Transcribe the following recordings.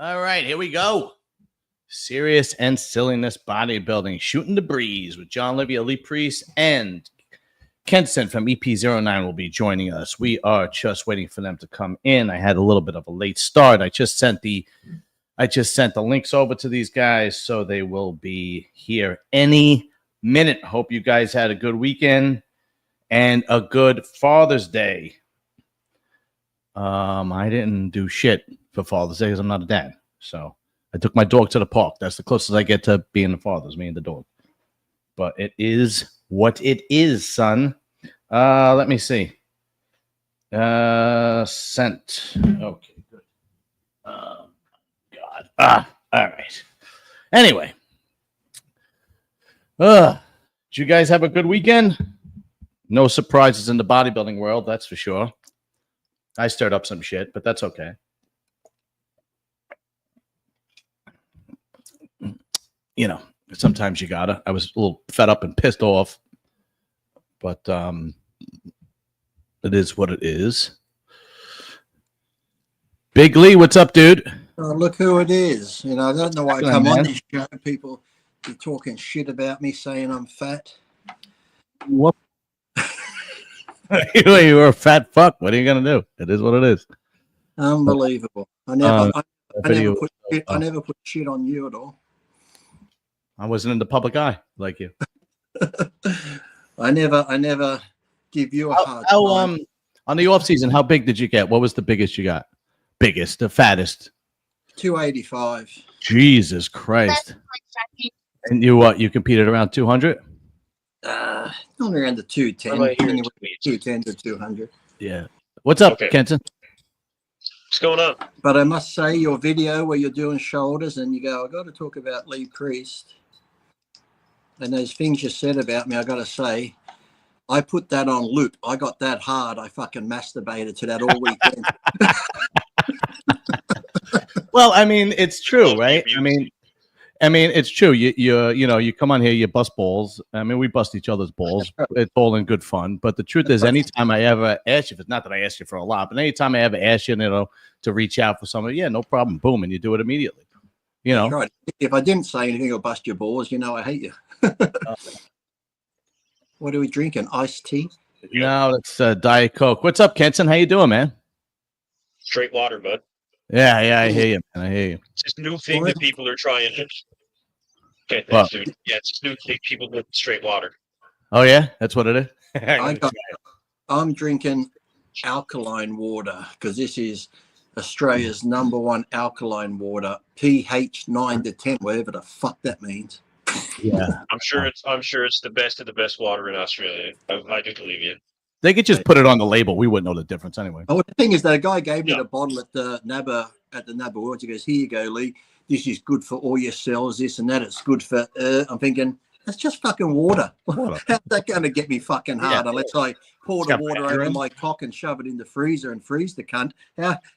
All right, here we go. Serious and silliness bodybuilding, shooting the breeze with John Livia, Lee Priest, and Kenson from EP09 will be joining us. We are just waiting for them to come in. I had a little bit of a late start. I just sent the links over to these guys, so they will be here any minute. Hope you guys had a good weekend and a good Father's Day. I didn't do shit for Father's Day because I'm not a dad. So I took my dog to the park. That's the closest I get to being a father, is me and the dog. But it is what it is, son. Let me see. Sent. Okay, good. God. All right. Anyway. Did you guys have a good weekend? No surprises in the bodybuilding world, that's for sure. I stirred up some shit, but that's okay. You know, sometimes you gotta. I was a little fed up and pissed off, but it is what it is. Big Lee, what's up, dude? Oh, look who it is. You know, I don't know why I come on this show. People be talking shit about me, saying I'm fat. What? You were a fat fuck. What are you gonna do? It is what it is. Unbelievable. I never put shit on you at all. I wasn't in the public eye like you. I never give you a hard time. On the off season, how big did you get? What was the biggest you got? Biggest, the fattest. 285. Jesus Christ. And you competed around 200? Not around the 210. Anyway, 210 to 200. Yeah. What's up, Kenton? What's going on? But I must say, your video where you're doing shoulders and you go, I got to talk about Lee Priest. And those things you said about me, I got to say, I put that on loop. I got that hard. I fucking masturbated to that all weekend. Well, I mean, it's true, right? I mean, it's true. You come on here, you bust balls. I mean, we bust each other's balls. It's all in good fun. But the truth is, anytime I ever ask you, if it's not that I ask you for a lot, but anytime I ever ask you, to reach out for somebody, yeah, no problem, boom, and you do it immediately. You know, right. If I didn't say anything or bust your balls, I hate you. What are we drinking? Iced tea? No, it's Diet Coke. What's up, Kenson? How you doing, man? Straight water, bud. Yeah, I hear you, man. I hear you. It's this new thing that people are trying to. Okay, thanks, dude. Yeah, it's this new thing. People with straight water. Oh yeah, that's what it is. I'm drinking alkaline water because this is Australia's #1 alkaline water, pH 9 to 10, whatever the fuck that means. Yeah, I'm sure it's the best of the best water in Australia. I do believe you. They could just put it on the label. We wouldn't know the difference anyway. Oh, the thing is that a guy gave me the bottle at the NABA Awards. He goes, "Here you go, Lee. This is good for all your cells. This and that. It's good for." I'm thinking that's just fucking water. How's that going to get me fucking hard unless I pour the water over my cock and shove it in the freezer and freeze the cunt?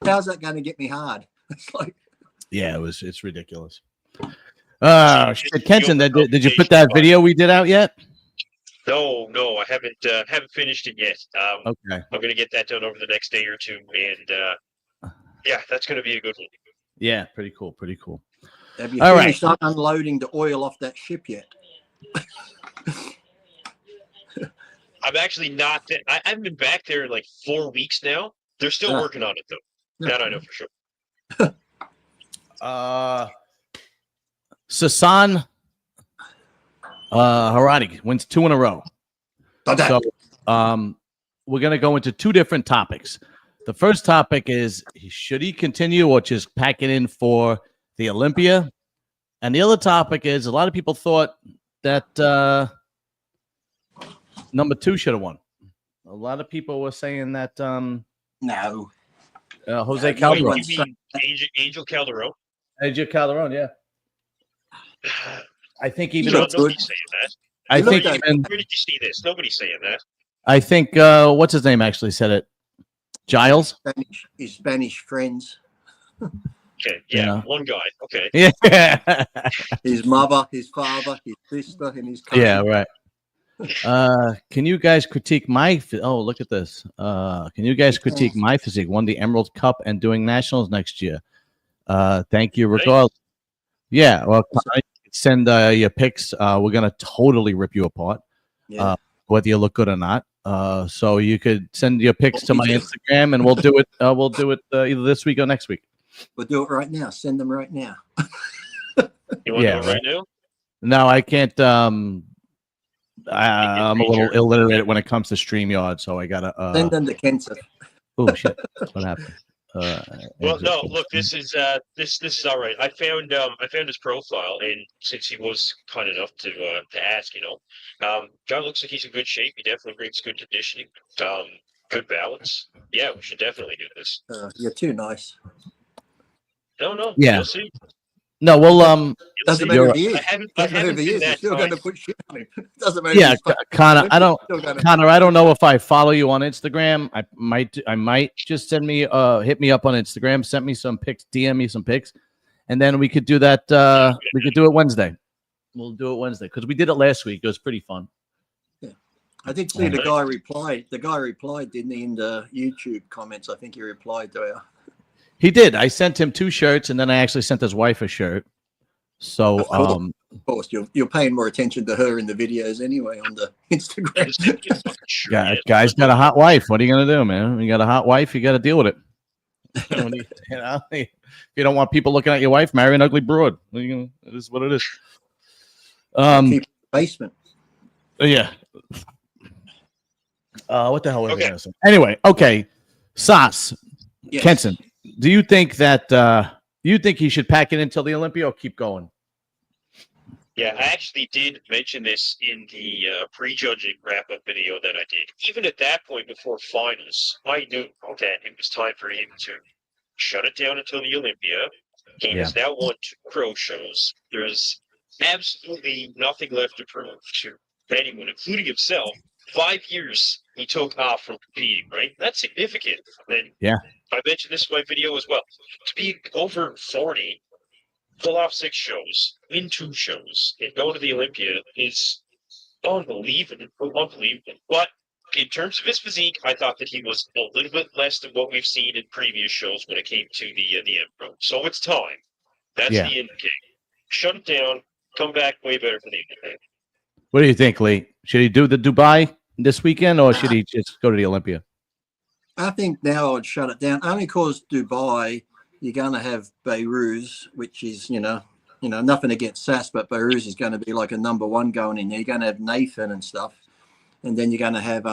How's that going to get me hard? It's like, yeah, it's ridiculous. Shit, Kenton, did you put that video we did out yet? No, I haven't finished it yet. Okay, I'm gonna get that done over the next day or two, and yeah, that's gonna be a good one. Yeah, pretty cool. Have you finished unloading the oil off that ship yet? I'm actually not. I haven't been back there in like 4 weeks now. They're still working on it though. That I know for sure. Sasan Heirati wins 2 in a row. So we're going to go into 2 different topics. The first topic is, should he continue or just pack it in for the Olympia? And the other topic is, a lot of people thought that number 2 should have won. A lot of people were saying that no. Jose Calderon. You mean Angel Calderon? Angel Calderon, yeah. I think even nobody's saying that. I think where did you see this? Nobody's saying that. I think what's his name actually said it. Giles? His Spanish friends. Okay, yeah, one guy. Okay. Yeah. His mother, his father, his sister, and his cousin. Yeah, right. Can you guys critique my look at this. Can you guys critique my physique? Won the Emerald Cup and doing nationals next year. Thank you. Right. Regardless. Yeah. Well, send your pics. We're gonna totally rip you apart. Yeah. Whether you look good or not. So you could send your pics to my Me too. Instagram, and we'll do it. We'll do it either this week or next week. We'll do it right now. Send them right now. You want to do it right now? No, I can't. I'm a little illiterate when it comes to StreamYard, so I gotta. Send them to Kenson. Oh shit! What happened? Well, no. Look, this is all right. I found his profile, and since he was kind enough to ask, John looks like he's in good shape. He definitely brings good conditioning, good balance. Yeah, we should definitely do this. You're too nice. No. Yeah. You'll see. No, well, Doesn't matter if he is. I haven't You're still going to put shit on him. Doesn't matter. Yeah, Connor. Connor, I don't know if I follow you on Instagram. I might just hit me up on Instagram. Send me some pics. DM me some pics, and then we could do that. We could do it Wednesday. We'll do it Wednesday because we did it last week. It was pretty fun. Yeah, I did see the guy replied. The guy replied, didn't he, in the YouTube comments? I think he replied to her. He did. I sent him 2 shirts, and then I actually sent his wife a shirt. So, of course, you're paying more attention to her in the videos anyway on the Instagram. Guy's got a hot wife. What are you gonna do, man? You got a hot wife, you got to deal with it. If you don't want people looking at your wife, marry an ugly broad. It is what it is. Keep basement. Yeah. What the hell was I gonna say? Anyway, okay. Sas, yes. Kenson, do you think that you think he should pack it until the Olympia or keep going? Yeah, I actually did mention this in the prejudging wrap-up video that I did. Even at that point before finals, I knew that it was time for him to shut it down until the Olympia. He has now won 2 pro shows. There's absolutely nothing left to prove to anyone, including himself. 5 years he took off from competing, right? That's significant. And I mentioned this in my video as well. To be over 40, pull off 6 shows, win 2 shows, and go to the Olympia is unbelievable. But in terms of his physique, I thought that he was a little bit less than what we've seen in previous shows when it came to the Empro. So it's time. That's the indicator. Shut it down. Come back way better for the Olympia. What do you think, Lee? Should he do the Dubai this weekend, or should he just go to the Olympia? I think now I would shut it down, only because Dubai, you're going to have Beirut, which is, nothing against Sass, but Beirut is going to be like a number 1 going in there. You're going to have Nathan and stuff, and then you're going to have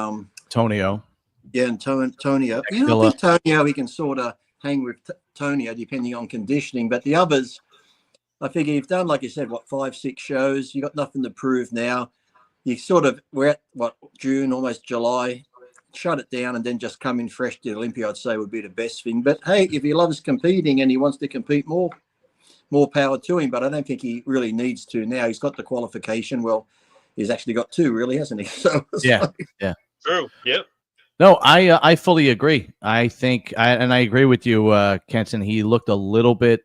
Tonio. Yeah, and Tonio. I think Tonio, he can sort of hang with Tonio depending on conditioning, but the others, I figure you've done, like you said, 5, 6 shows. You got nothing to prove now. You we're at June, almost July. Shut it down and then just come in fresh to the Olympia, I'd say would be the best thing. But hey, if he loves competing and he wants to compete more power to him. But I don't think he really needs to now. He's got the qualification. Well, he's actually got 2, really, hasn't he? So yeah. True. Yep. No, I fully agree. I think, and I agree with you, Kenson. He looked a little bit.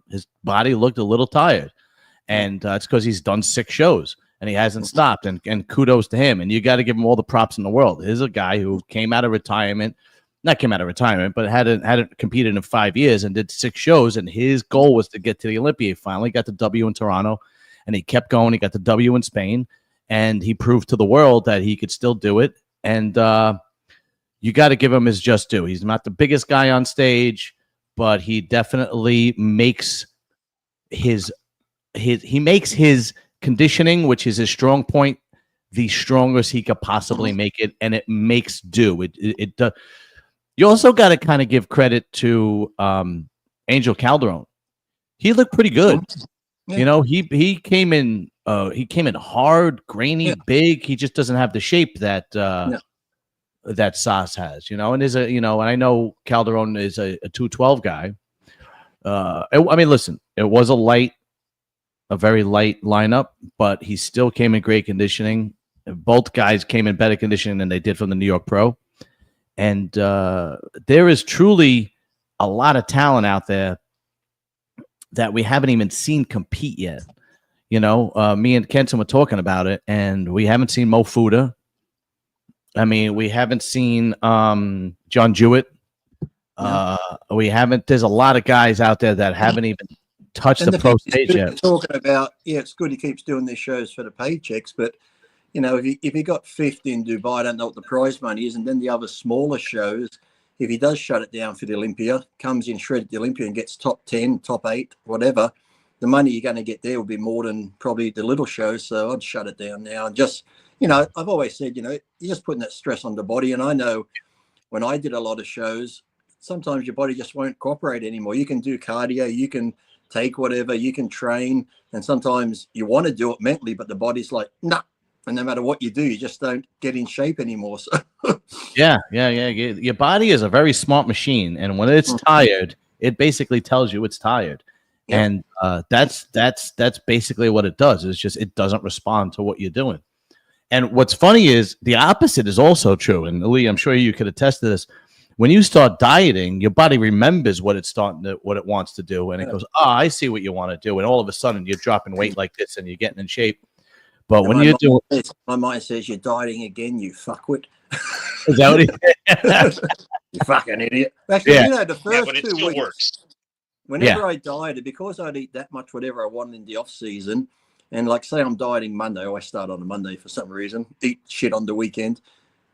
His body looked a little tired, and it's because he's done 6 shows. And he hasn't stopped, and kudos to him. And you got to give him all the props in the world. Here's a guy who not came out of retirement, but hadn't competed in 5 years and did 6 shows. And his goal was to get to the Olympia. He finally got the W in Toronto, and he kept going. He got the W in Spain, and he proved to the world that he could still do it. And you got to give him his just due. He's not the biggest guy on stage, but he definitely makes his conditioning, which is his strong point, the strongest he could possibly make it, and it makes do. It does. You also got to kind of give credit to Angel Calderon. He looked pretty good. Yeah. He came in hard, grainy, big. He just doesn't have the shape that that Sas has. And is and I know Calderon is a 212 guy. I mean, listen, it was a very light lineup, but he still came in great conditioning. Both guys came in better conditioning than they did from the New York Pro. And there is truly a lot of talent out there that we haven't even seen compete yet. Me and Kenton were talking about it, and we haven't seen Mo Fuda. I mean, we haven't seen John Jewett. We haven't. There's a lot of guys out there that haven't even touched the pro stage yet. Talking about, it's good he keeps doing these shows for the paychecks, but you know, if he got fifth in Dubai, I don't know what the prize money is, and then the other smaller shows, if he does shut it down for the Olympia, comes in shredded the Olympia and gets top 10, top 8, whatever, the money you're going to get there will be more than probably the little shows. So I'd shut it down now. And just, you know, I've always said, you know, you're just putting that stress on the body. And I know when I did a lot of shows, sometimes your body just won't cooperate anymore. You can do cardio, you can take whatever, you can train, and sometimes you want to do it mentally, but the body's like, nah. And no matter what you do, you just don't get in shape anymore. So yeah. Your body is a very smart machine, and when it's tired, it basically tells you it's tired. Yep. And that's basically what it does. It's just it doesn't respond to what you're doing. And what's funny is the opposite is also true. And Lee, I'm sure you could attest to this. When you start dieting, your body remembers what it wants to do, and it goes, "Oh, I see what you want to do." And all of a sudden, you're dropping weight like this, and you're getting in shape. But when you're doing, my mind says you're dieting again, you fuckwit. Is that what you fucking idiot? Actually, you know, the first but it 2 still weeks, works. whenever I dieted, because I'd eat that much whatever I wanted in the off season, and like say I'm dieting Monday, I always start on a Monday for some reason, eat shit on the weekend.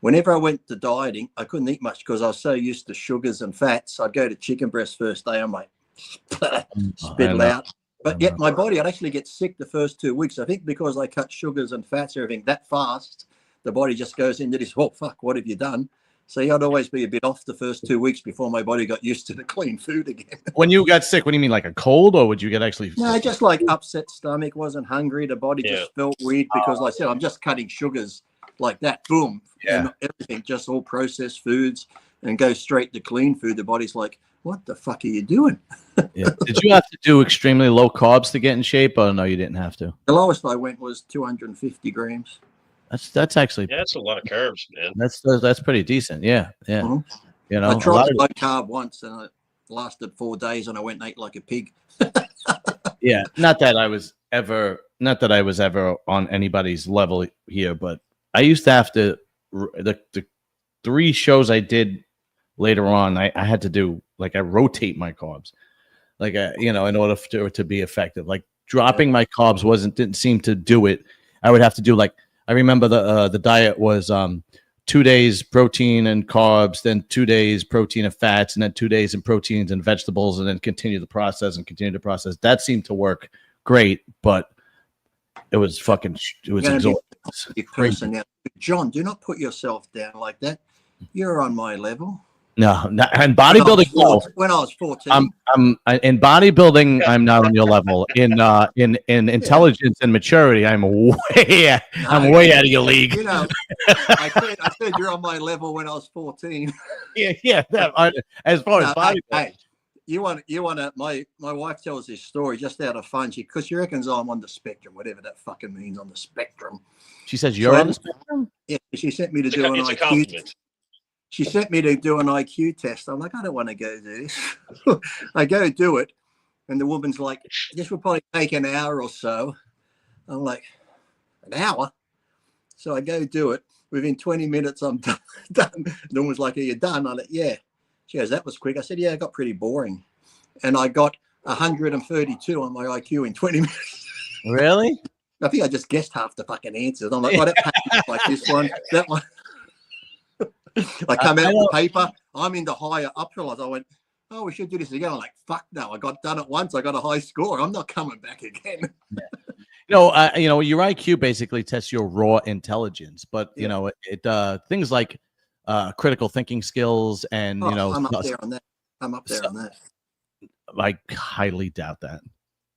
Whenever I went to dieting, I couldn't eat much because I was so used to sugars and fats. I'd go to chicken breast first day, I'm like, spit it out. But yet my body, I'd actually get sick the first 2 weeks. I think because I cut sugars and fats, everything that fast, the body just goes into this, oh, fuck, what have you done? So I'd always be a bit off the first 2 weeks before my body got used to the clean food again. When you got sick, what do you mean, like a cold, or would you get actually? No, just like upset stomach, wasn't hungry. The body just felt weird because, like I said, I'm just cutting sugars like that, boom. And everything, just all processed foods and go straight to clean food. The body's like, what the fuck are you doing? Did you have to do extremely low carbs to get in shape? Or no, you didn't have to? The lowest I went was 250 grams. That's actually that's a lot of carbs, man. That's pretty decent. Yeah. You know, I tried low carb once and it lasted 4 days and I went and ate like a pig. Yeah, not that I was ever on anybody's level here, but I used to have to the 3 shows I did later on. I had to do like I rotate my carbs, like in order for it to be effective. Like dropping my carbs didn't seem to do it. I would have to do like I remember the diet was 2 days protein and carbs, then 2 days protein and fats, and then 2 days in proteins and vegetables, and then continue the process. That seemed to work great, but it was exhausting. Person now. John, do not put yourself down like that. You're on my level. No, and bodybuilding. When I was 14, I'm in bodybuilding. I'm not on your level. In intelligence and maturity, I'm way out of your league. You know, I said you're on my level when I was 14. Yeah. As far as bodybuilding, hey, you want to. My wife tells this story just out of fun. Because she reckons I'm on the spectrum, whatever that fucking means, on the spectrum. She says you're on the spectrum. Yeah, she sent me to do an IQ. She sent me to do an IQ test. I'm like, I don't want to go do this. I go do it. And the woman's like, this will probably take an hour or so. I'm like, an hour? So I go do it. Within 20 minutes, I'm done. The woman's like, are you done? I'm like, yeah. She goes, that was quick. I said, yeah, it got pretty boring. And I got 132 on my IQ in 20 minutes. Really? I think I just guessed half the fucking answers. I'm like, oh, that paper's like this one, that one. I come out with paper. I'm in the higher upper. I went, oh, we should do this again. I'm like, fuck no. I got done it once. I got a high score. I'm not coming back again. Your IQ basically tests your raw intelligence, but it things like critical thinking skills and I'm up there on that. I highly doubt that.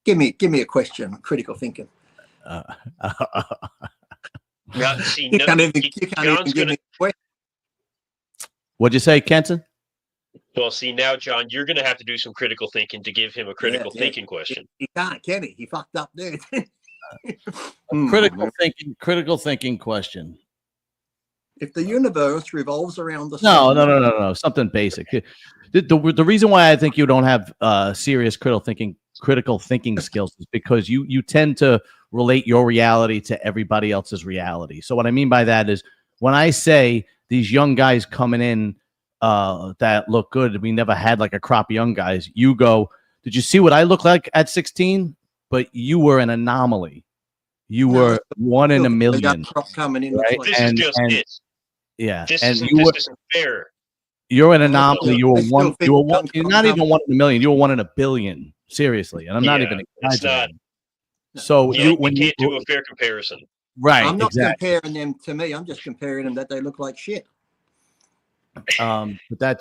Give me a question. Critical thinking. You can't even give me a question. What'd you say, Kenton? Well, see, now, John, you're going to have to do some critical thinking to give him a critical thinking question. He can't, can he? He fucked up there. Critical thinking question. If the universe revolves around the sun. No. Something basic. The reason why I think you don't have serious critical thinking skills is because you tend to relate your reality to everybody else's reality. So what I mean by that is when I say these young guys coming in that look good. We never had like a crop of young guys. You go, did you see what I look like at 16? But you were an anomaly. You were one in a million. Crop coming in, right? This is just it. Yeah, This and isn't fair. You're an anomaly. You were one. You were one. You're not even 1 in a million. You were 1 in a billion. Seriously, and I'm not even exaggerating. So you can't do a fair comparison. Right. I'm not comparing them to me. I'm just comparing them that they look like shit. But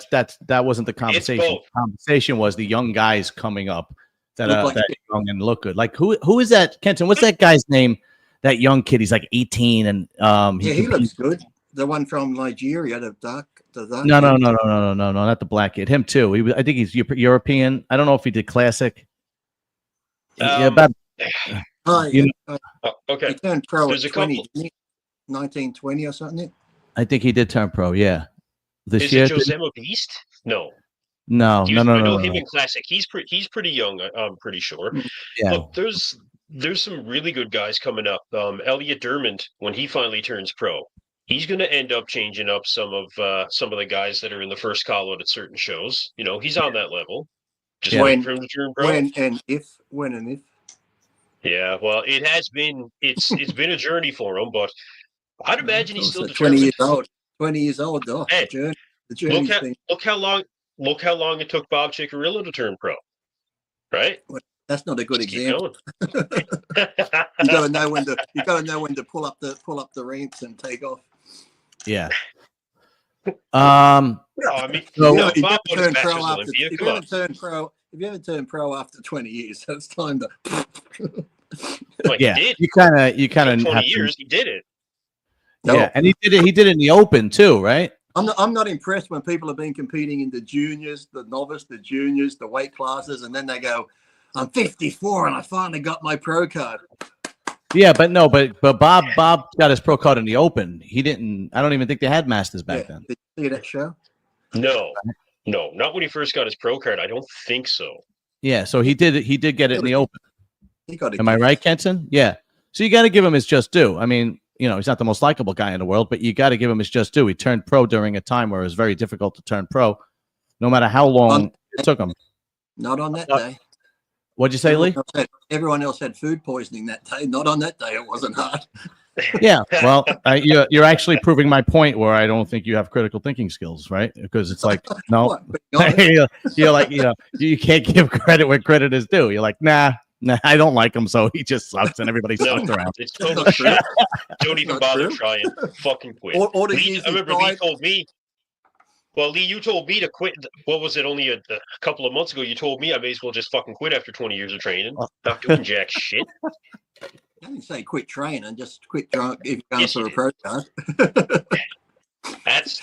that wasn't the conversation. The conversation was the young guys coming up that are like that young and look good. Like who is that, Kenton? What's that guy's name? That young kid. He's like 18 and he looks good. The one from Nigeria, the dark. No, not the black kid. Him too. I think he's European. I don't know if he did classic. Okay. He turned pro at 20, 1920 or something. I think he did turn pro. Yeah. Is it Josemo Beast? No. No. I know him in classic. He's pretty young. I'm pretty sure. Yeah. Look, there's some really good guys coming up. Elliot Dermond, when he finally turns pro, he's going to end up changing up some of the guys that are in the first column at certain shows. You know, he's on that level. Just waiting for him to turn pro. When and if. Yeah, well, it's been a journey for him, but I'd imagine he's still 20 years old. 20 years old, though. Hey, the journey thing. Look how long it took Bob Ciccarello to turn pro. Right? Well, that's not a good example. you gotta know when to pull up the ramps and take off. Yeah. No, I mean, if you Bob haven't turned pro after 20 years, so it's time to. Well, yeah, you kind of 20 years. He did it. No. Yeah, and he did it. He did it in the open too, right? I'm not impressed when people have been competing in the juniors, the novice, the juniors, the weight classes, and then they go, "I'm 54 and I finally got my pro card." Yeah, but Bob got his pro card in the open. He didn't. I don't even think they had masters back then. Did you see that show? No, not when he first got his pro card. I don't think so. Yeah, so he did get it in the open. He got it. Am I right, Kenton? Yeah. So you got to give him his just due. I mean, you know, he's not the most likable guy in the world, but you got to give him his just due. He turned pro during a time where it was very difficult to turn pro, no matter how long it took him. Not on that day. What'd you say, Lee? Everyone else had food poisoning that day. Not on that day. It wasn't hard. Yeah. Well, you're actually proving my point where I don't think you have critical thinking skills, right? Because it's like, no, you're like, you can't give credit where credit is due. You're like, nah, I don't like him, so he just sucks, and everybody sucks around. It's totally true. Don't even bother trying. Fucking quit. Lee, I remember Lee told me. Well, Lee, you told me to quit. What was it? Only a couple of months ago, you told me I may as well just fucking quit after 20 years of training. Not doing jack shit. I didn't say quit training, just quit drunk if you're going for a pro card. That's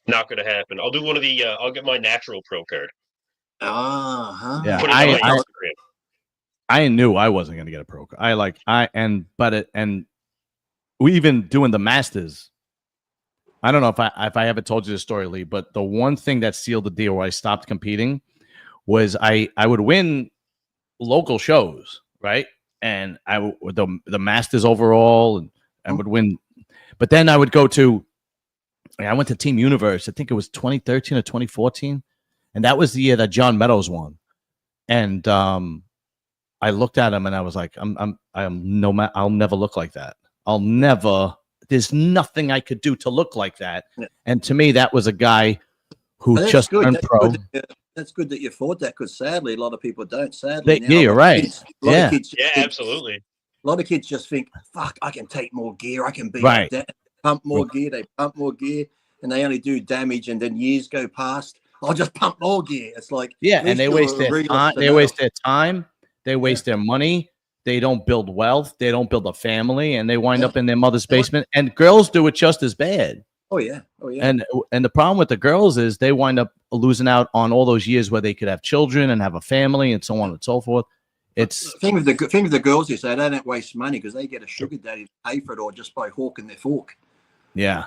not going to happen. I'll do one of the. I'll get my natural pro card. Yeah, I knew I wasn't going to get a pro card. And we even doing the masters. I don't know if I ever told you this story, Lee, but the one thing that sealed the deal where I stopped competing was I would win local shows, right? And the masters overall, and I would win. But then I would go to, I went to Team Universe. I think it was 2013 or 2014, and that was the year that John Meadows won. And I looked at him and I was like, I'll never look like that. There's nothing I could do to look like that. Yeah. And to me, that was a guy who just turned pro. That's good that you fought that, because sadly, a lot of people don't. Sadly, you're right. Absolutely. A lot of kids just think, fuck, I can take more gear. I can be like that. Pump more gear. They pump more gear, and they only do damage, and then years go past. I'll just pump more gear. It's like, and they waste their time. They waste their time. They waste their money. They don't build wealth. They don't build a family, and they wind up in their mother's basement. And girls do it just as bad. Oh yeah. And the problem with the girls is they wind up losing out on all those years where they could have children and have a family and so on and so forth. It's the thing with the girls is they don't waste money because they get a sugar daddy to pay for it, or just by hawking their fork. Yeah.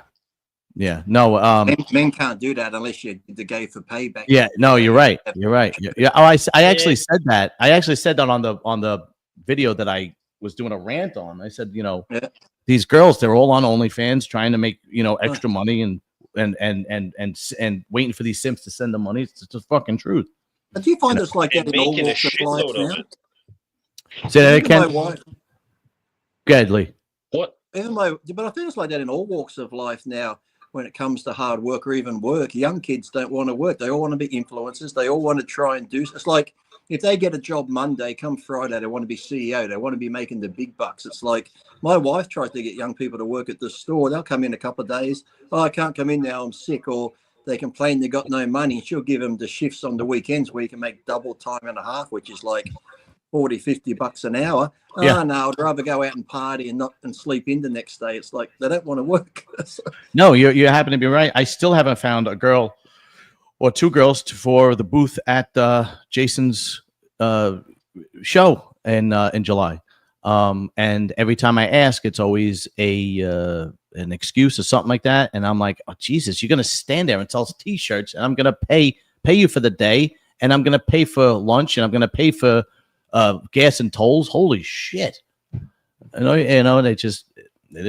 No, men can't do that unless you're the gay for payback. Yeah. No, you're right. Yeah. Oh, I actually said that. I actually said that on the video that I was doing a rant on. I said, these girls, they're all on OnlyFans trying to make, extra money, and and waiting for these simps to send them money. It's the fucking truth. But do you find it's like that in all making a walks of life shitload now? of it. Say that Even again. my wife, Good, Lee. What? but I think it's like that in all walks of life now. When it comes to hard work or even work, young kids don't want to work. They all want to be influencers. They all want to try and do. It's like if they get a job Monday, come Friday, they want to be CEO. They want to be making the big bucks. It's like my wife tries to get young people to work at the store. They'll come in a couple of days. Oh, I can't come in now. I'm sick. Or they complain they got no money. She'll give them the shifts on the weekends where you can make double time and a half, which is like 40, 50 bucks an hour. Yeah. Oh, no, I'd rather go out and party and sleep in the next day. It's like they don't want to work. No, you happen to be right. I still haven't found a girl or two girls for the booth at Jason's show in July. And every time I ask, it's always an excuse or something like that. And I'm like, oh, Jesus, you're going to stand there and sell T-shirts, and I'm going to pay you for the day, and I'm going to pay for lunch, and I'm going to pay for gas and tolls. Holy shit. They just,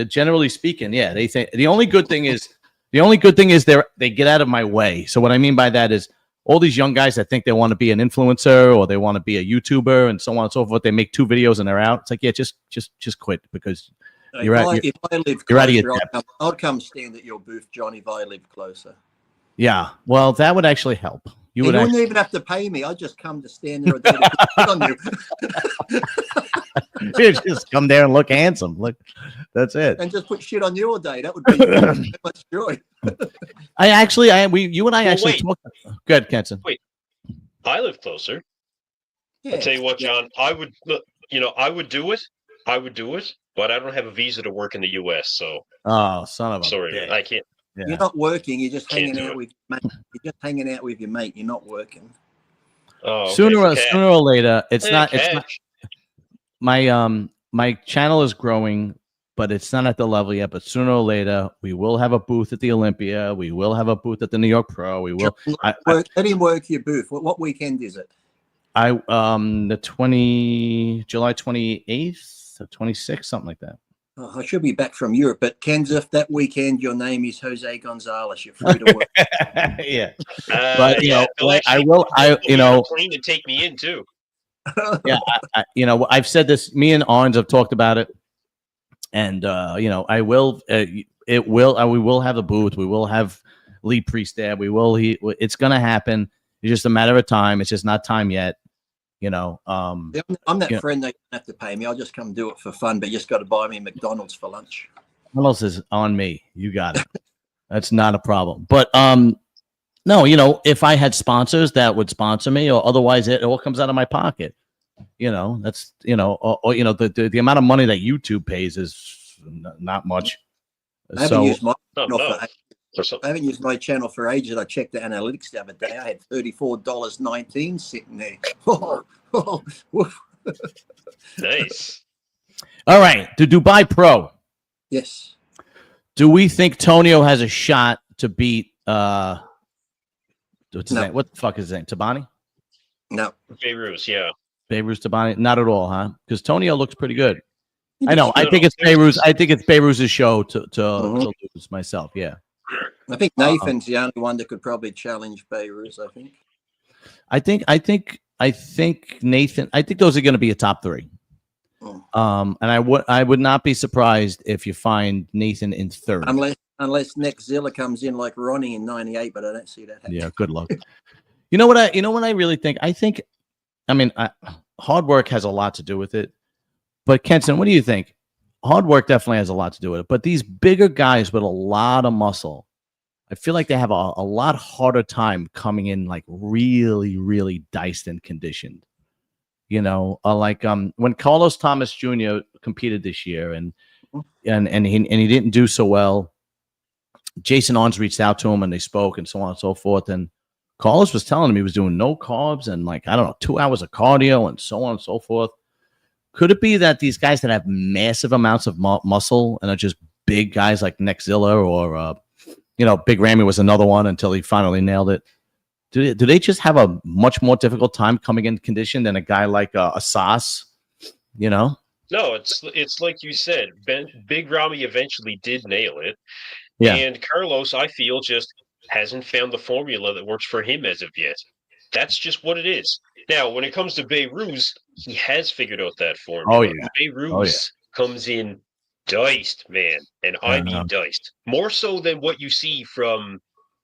generally speaking, yeah, they think the only good thing is they get out of my way. So what I mean by that is all these young guys that think they want to be an influencer or they want to be a YouTuber and so on and so forth, they make 2 videos and they're out. It's like, yeah, just quit, because you're out of your depth. I'd come stand at your booth, John, if I lived closer. Yeah, well, that would actually help. You wouldn't even have to pay me. I'd just come to stand there on you. You just come there and look handsome. Look, that's it. And just put shit on you all day. That would be so much joy. You and I actually talked. Good, Kenson. Wait, I live closer. Yeah. I'll tell you what, John. I would do it. But I don't have a visa to work in the U.S. So. Oh, son of a. Sorry, bitch. I can't. Yeah. You're not working. You're just hanging out with mate. You're just hanging out with your mate. You're not working. Oh, okay. Sooner or later, it's not. My channel is growing, but it's not at the level yet. But sooner or later, we will have a booth at the Olympia. We will have a booth at the New York Pro. We will. Let him work your booth. What weekend is it? July 28th or 26th, something like that. Oh, I should be back from Europe, but Kenseth, that weekend your name is Jose Gonzalez. You're free to work. Yeah, but I will. Plane to take me in too. Yeah, I've said this. Me and Arns have talked about it, and I will. We will have a booth. We will have Lee Priest there. It's going to happen. It's just a matter of time. It's just not time yet. I'm that friend that don't have to pay me. I'll just come do it for fun, but you just got to buy me McDonald's for lunch. McDonald's is on me. You got it. That's not a problem. But no, if I had sponsors that would sponsor me, or otherwise it all comes out of my pocket. That's the amount of money that YouTube pays is not much. I haven't used my channel for ages. I checked the analytics the other day. I had $34.19 sitting there. Nice. All right, the Dubai Pro. Yes. Do we think Tonio has a shot to beat what's his name? What the fuck is his name? Tabani? No. Beirut, yeah. Beirut Tabani? Not at all, huh? Because Tonio looks pretty good. I know. I think it's Beirut's show to lose myself. Yeah. I think Nathan's the only one that could probably challenge Beirut. I think Nathan. I think those are going to be a top 3. And I would not be surprised if you find Nathan in 3rd, unless Nick Zilla comes in like Ronnie in '98, but I don't see that happening. Yeah, good luck. You know what I really think? Hard work has a lot to do with it. But Kenson, what do you think? Hard work definitely has a lot to do with it. But these bigger guys with a lot of muscle, I feel like they have a lot harder time coming in like really, really diced and conditioned. When Carlos Thomas Jr. competed this year and he didn't do so well, Jason Arns reached out to him and they spoke and so on and so forth. And Carlos was telling him he was doing no carbs and 2 hours of cardio and so on and so forth. Could it be that these guys that have massive amounts of muscle and are just big guys like Nick Zilla or, Big Ramy was another one until he finally nailed it. Do they just have a much more difficult time coming in condition than a guy like a Sauce, No, it's like you said, Big Ramy eventually did nail it. Yeah. And Carlos, I feel, just hasn't found the formula that works for him as of yet. That's just what it is. Now, when it comes to Beirut, he has figured out that Oh formula. yeah. Beirut comes in diced, man, and I mean diced. More so than what you see from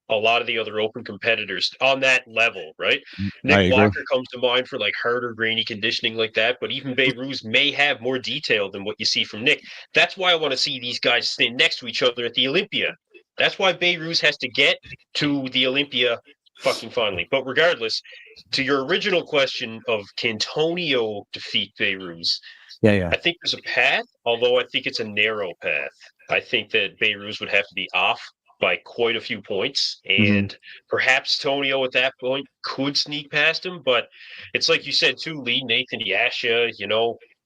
a lot of the other open competitors on that level, right? I Nick agree. Walker comes to mind for like harder grainy conditioning like that, but even Beirut may have more detail than what you see from Nick. That's why I want to see these guys stand next to each other at the Olympia. That's why Beirut has to get to the Olympia fucking finally. But regardless, to your original question of can Tonio defeat Beirut, Yeah. I think there's a path, although I think it's a narrow path. I think that Beirut would have to be off by quite a few points, and perhaps Tonio at that point could sneak past him. But it's like you said too, Lee, Nathan Yasha,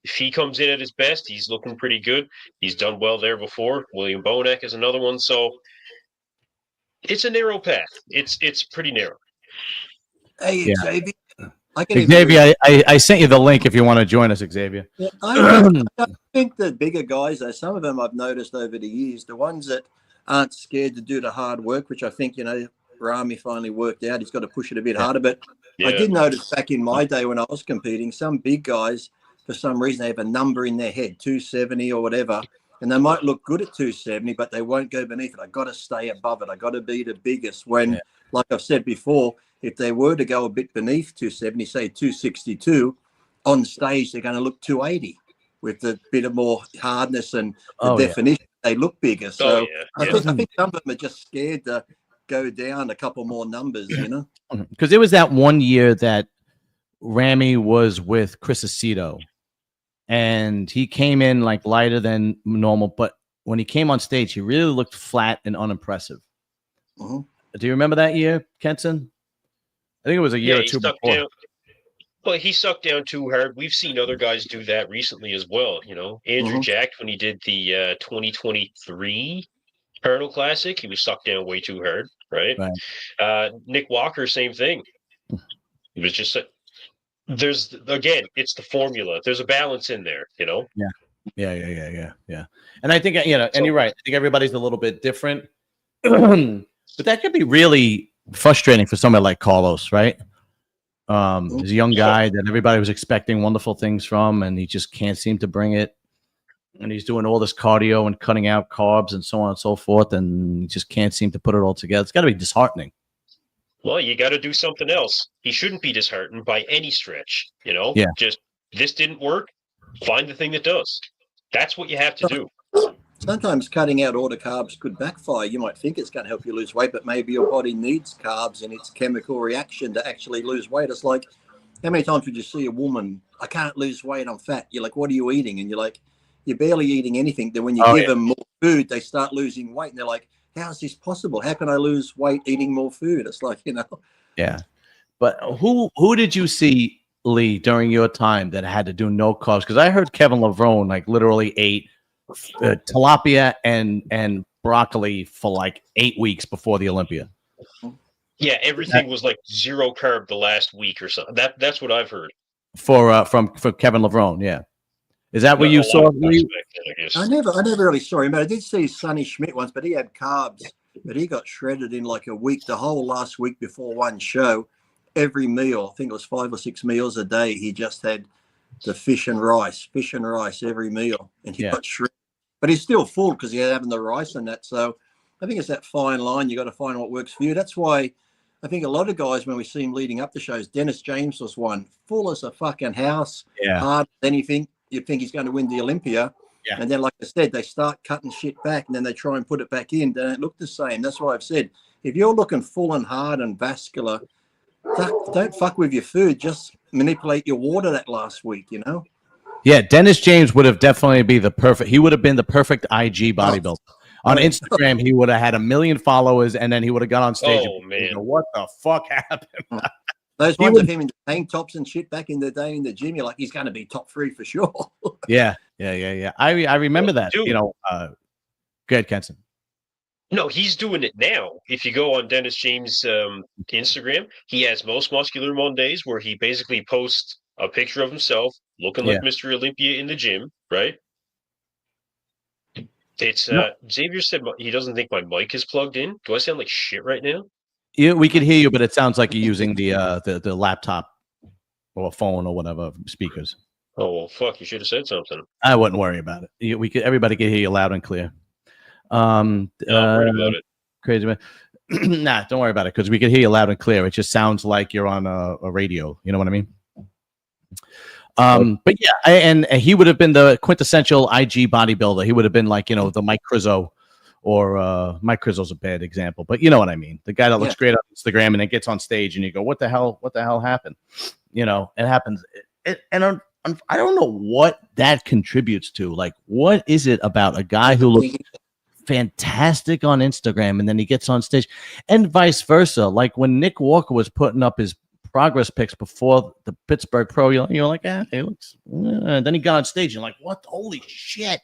if he comes in at his best, he's looking pretty good. He's done well there before. William Bonek is another one. So it's a narrow path. It's pretty narrow. Hey, Yeah. Xavier. Xavier, I sent you the link if you want to join us, Xavier. Yeah, I think the bigger guys, though, some of them I've noticed over the years, the ones that aren't scared to do the hard work, which I think, Rami finally worked out. He's got to push it a bit harder. But I did notice back in my day when I was competing, some big guys, for some reason, they have a number in their head, 270 or whatever, and they might look good at 270, but they won't go beneath it. I got to stay above it. I got to be the biggest. When, like I've said before, if they were to go a bit beneath 270, say 262, on stage they're going to look 280 with a bit of more hardness and the definition. They look bigger. So I think some of them are just scared to go down a couple more numbers, Because it was that one year that Rami was with Chris Aceto, and he came in like lighter than normal, but when he came on stage, he really looked flat and unimpressive. Do you remember that year, Kenson? I think it was a year or two before. But he sucked down too hard. We've seen other guys do that recently as well. Andrew Jack, when he did the 2023 Colonel Classic, he was sucked down way too hard, right? Nick Walker, same thing. He was just it's the formula. There's a balance in there, Yeah. And I think and you're right. I think everybody's a little bit different, but that could be really frustrating for somebody like Carlos, right? He's a young guy that everybody was expecting wonderful things from, and he just can't seem to bring it. And he's doing all this cardio and cutting out carbs and so on and so forth, and he just can't seem to put it all together. It's got to be disheartening. Well, you got to do something else. He shouldn't be disheartened by any stretch, Just, this didn't work, find the thing that does. That's what you have to do. Sometimes cutting out all the carbs could backfire. You might think it's going to help you lose weight, but maybe your body needs carbs in its chemical reaction to actually lose weight. It's like, how many times would you see a woman, I can't lose weight, I'm fat. You're like, what are you eating? And you're like, you're barely eating anything. Then when you give them more food, they start losing weight. And they're like, how is this possible? How can I lose weight eating more food? It's like, Yeah. But who did you see, Lee, during your time that had to do no carbs? Because I heard Kevin Levrone like literally ate tilapia and broccoli for like 8 weeks before the Olympia. Yeah, everything was like zero carb the last week or something. That's what I've heard. From Kevin Levrone, yeah. Is that what you saw? I never really saw him. I did see Sonny Schmidt once, but he had carbs, but he got shredded in like a week. The whole last week before one show, every meal, I think it was 5 or 6 meals a day, he just had the fish and rice every meal, and he got shredded. But he's still full because he's having the rice and that. So I think it's that fine line. You got to find what works for you. That's why I think a lot of guys, when we see him leading up the shows, Dennis James was one, full as a fucking house, hard as anything. You'd think he's going to win the Olympia. Yeah. And then, like I said, they start cutting shit back and then they try and put it back in. They don't look the same. That's why I've said, if you're looking full and hard and vascular, don't fuck with your food. Just manipulate your water that last week, Yeah, Dennis James would have definitely been the perfect IG bodybuilder. On Instagram, he would have had 1 million followers, and then he would have got on stage. Oh, man. What the fuck happened? Those ones of him in the tank tops and shit back in the day in the gym, you're like, he's going to be top 3 for sure. Yeah. I remember that. Dude. Go ahead, Kenson. No, he's doing it now. If you go on Dennis James' Instagram, he has Most Muscular Mondays where he basically posts a picture of himself looking like Mr. Olympia in the gym, right? It's Xavier said he doesn't think my mic is plugged in. Do I sound like shit right now? Yeah, we could hear you, but it sounds like you're using the laptop or phone or whatever speakers. Oh well, fuck! You should have said something. I wouldn't worry about it. Everybody could hear you loud and clear. I'm worried about it. Crazy man. Nah, don't worry about it because we could hear you loud and clear. It just sounds like you're on a radio. You know what I mean? But yeah, and he would have been the quintessential IG bodybuilder. He would have been like, the Mike Crizzo, or Mike Crizzo's a bad example, but you know what I mean. The guy that looks great on Instagram and then gets on stage and you go, what the hell happened? It happens. And I don't know what that contributes to. Like, what is it about a guy who looks fantastic on Instagram and then he gets on stage, and vice versa? Like when Nick Walker was putting up his progress pics before the Pittsburgh Pro, you're like, he looks. Then he got on stage, and you're like, what? Holy shit!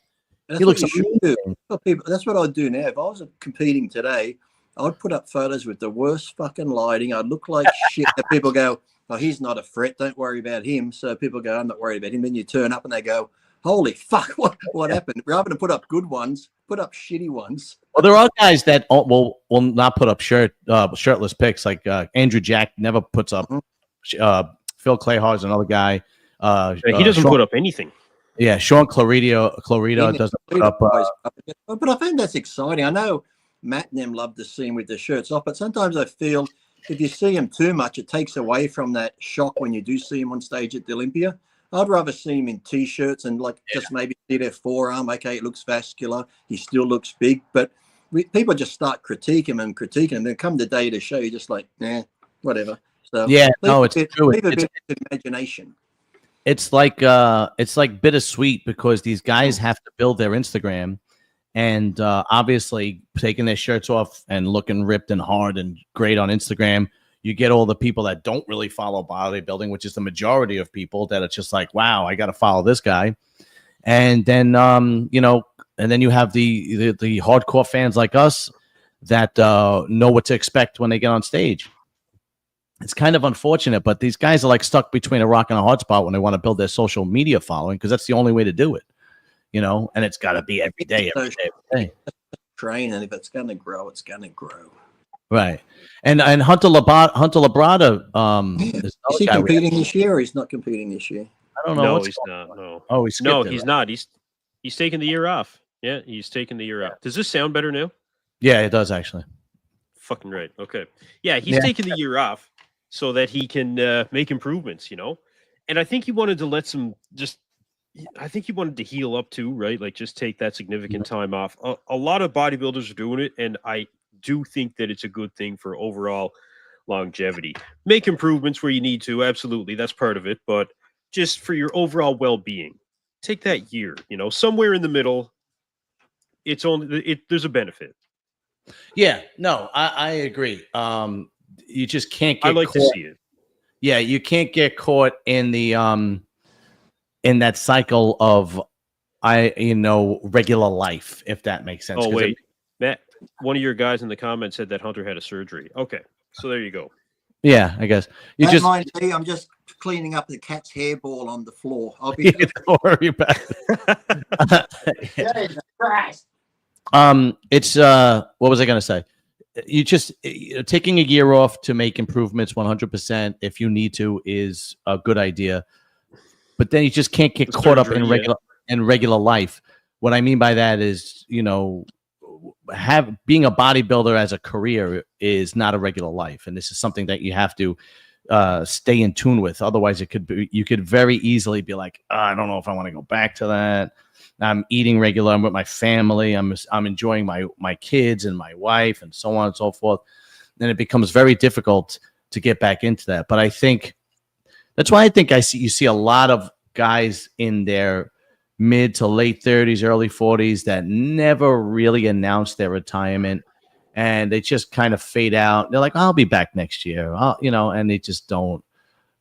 That's he looks amazing. That's what I'd do now. If I was competing today, I'd put up photos with the worst fucking lighting. I'd look like shit. And people go, oh, he's not a threat. Don't worry about him. So people go, I'm not worried about him. Then you turn up and they go, holy fuck, what happened? Rather than put up good ones, put up shitty ones. Well, there are guys that will not put up shirtless pics. Like Andrew Jack never puts up. Phil Clayhard's another guy. He doesn't put up anything. Yeah, Sean Clarito doesn't put up. But I find that's exciting. I know Matt and them love to see him with the shirts off, but sometimes I feel if you see him too much, it takes away from that shock when you do see him on stage at the Olympia. I'd rather see him in T-shirts and just maybe see their forearm. Okay, it looks vascular. He still looks big. But people just start critiquing him. And then come the day to show, you're just like, whatever. So yeah, no, it's true. Leave a bit of imagination. It's like bittersweet because these guys have to build their Instagram, and obviously taking their shirts off and looking ripped and hard and great on Instagram. You get all the people that don't really follow bodybuilding, which is the majority of people, that it's just like, wow, I got to follow this guy. And then, and then you have the hardcore fans like us that know what to expect when they get on stage. It's kind of unfortunate, but these guys are like stuck between a rock and a hard spot when they want to build their social media following, because that's the only way to do it, and it's got to be every day. Train, and if it's going to grow, it's going to grow. Right. And Hunter Labrada, is he competing this year, or he's not competing this year? I don't know. No, he's not. No. Oh, he's not. He's taking the year off. Yeah, he's taking the year off. Does this sound better now? Yeah, it does actually. Fucking right. Okay. Yeah, he's taking the year off so that he can make improvements, And I think he wanted to I think he wanted to heal up too, right? Like just take that significant time off. A lot of bodybuilders are doing it, and I do think that it's a good thing for overall longevity. Make improvements where you need to, absolutely, that's part of it, but just for your overall well-being, take that year, somewhere in the middle. There's a benefit. Yeah, no, I agree. You just can't get I like caught. to see it. Yeah, you can't get caught in the in that cycle of regular life, if that makes sense. Oh wait, Matt, one of your guys in the comments said that Hunter had a surgery. Okay, so there you go. Yeah, I guess Don't mind me, I'm just cleaning up the cat's hairball on the floor. I'll be. Don't worry about it. It's what was I going to say? You just taking a year off to make improvements 100% if you need to is a good idea, but then you just can't get caught up in regular life. What I mean by that is, being a bodybuilder as a career is not a regular life, and this is something that you have to stay in tune with. Otherwise, you could very easily be like, I don't know if I want to go back to that. I'm eating regular. I'm with my family. I'm enjoying my kids and my wife and so on and so forth. Then it becomes very difficult to get back into that. But I think that's why you see a lot of guys in their mid to late 30s, early 40s that never really announce their retirement, and they just kind of fade out. They're like, I'll be back next year. And they just don't.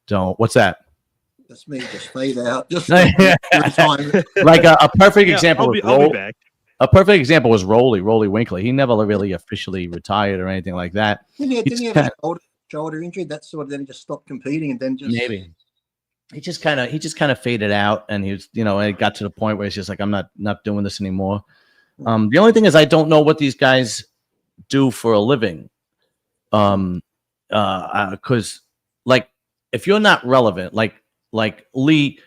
What's that? That's me, just fade out. Just like a perfect example. I'll be back. A perfect example was Rolly Winkley. He never really officially retired or anything like that. Didn't he have a shoulder injury? That's sort of then he just stopped competing, and then just maybe he just kind of faded out, and he was it got to the point where it's just like, I'm not doing this anymore. The only thing is I don't know what these guys do for a living. Because like if you're not relevant, like Lee,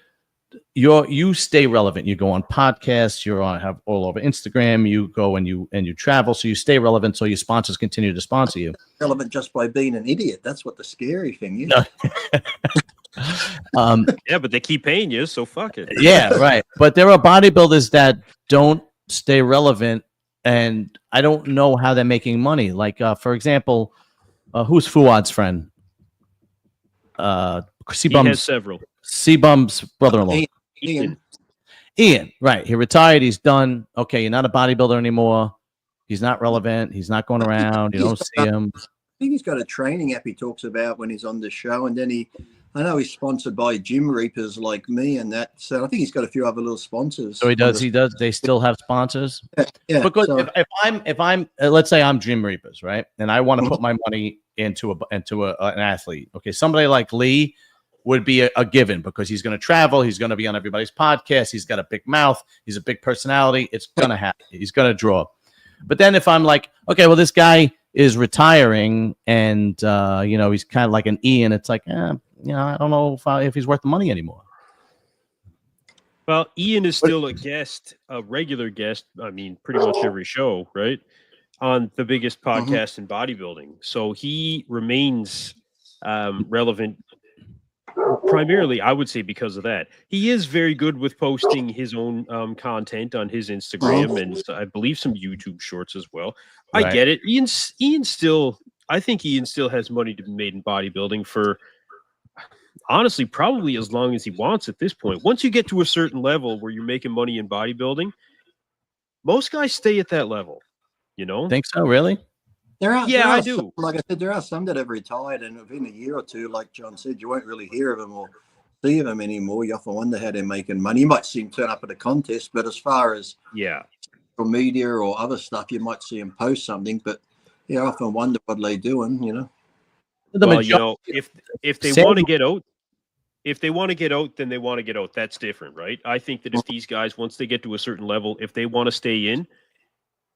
you stay relevant. You go on podcasts, have all over Instagram, you go and you travel, so you stay relevant, so your sponsors continue to sponsor you. Relevant just by being an idiot. That's what the scary thing is. Yeah, but they keep paying you, so fuck it. Yeah, right. But there are bodybuilders that don't stay relevant, and I don't know how they're making money. Like, for example, who's Fuad's friend? He has several. C-Bum's brother-in-law. Ian, right. He retired. He's done. Okay, you're not a bodybuilder anymore. He's not relevant. He's not going around. You don't see him. I think he's got a training app he talks about when he's on the show. And then I know he's sponsored by gym reapers like me and that. So I think he's got a few other little sponsors. So he does. They still have sponsors. Yeah. Because if I'm let's say I'm gym reapers, right? And I want to put my money into an athlete. Okay, somebody like Lee would be a given because he's going to travel. He's going to be on everybody's podcast. He's got a big mouth. He's a big personality. It's going to happen. He's going to draw. But then if I'm like, okay, well, this guy is retiring and, he's kind of like an Ian. It's like, I don't know if he's worth the money anymore. Well, Ian is still a regular guest. I mean, pretty much every show, right? On the biggest podcast in bodybuilding. So he remains relevant. Primarily, I would say because of that. He is very good with posting his own content on his Instagram and I believe some YouTube shorts as well. Right. I get it. I think Ian still has money to be made in bodybuilding for, honestly, probably as long as he wants at this point. Once you get to a certain level where you're making money in bodybuilding, most guys stay at that level, Think so, really? I do. Like I said, there are some that have retired, and within a year or two, like John said, you won't really hear of them or see them anymore. You often wonder how they're making money. You might see them turn up at a contest, but as far as social media or other stuff, you might see them post something. But I often wonder what they're doing. If they want to get out, then they want to get out. That's different, right? I think that if these guys, once they get to a certain level, if they want to stay in,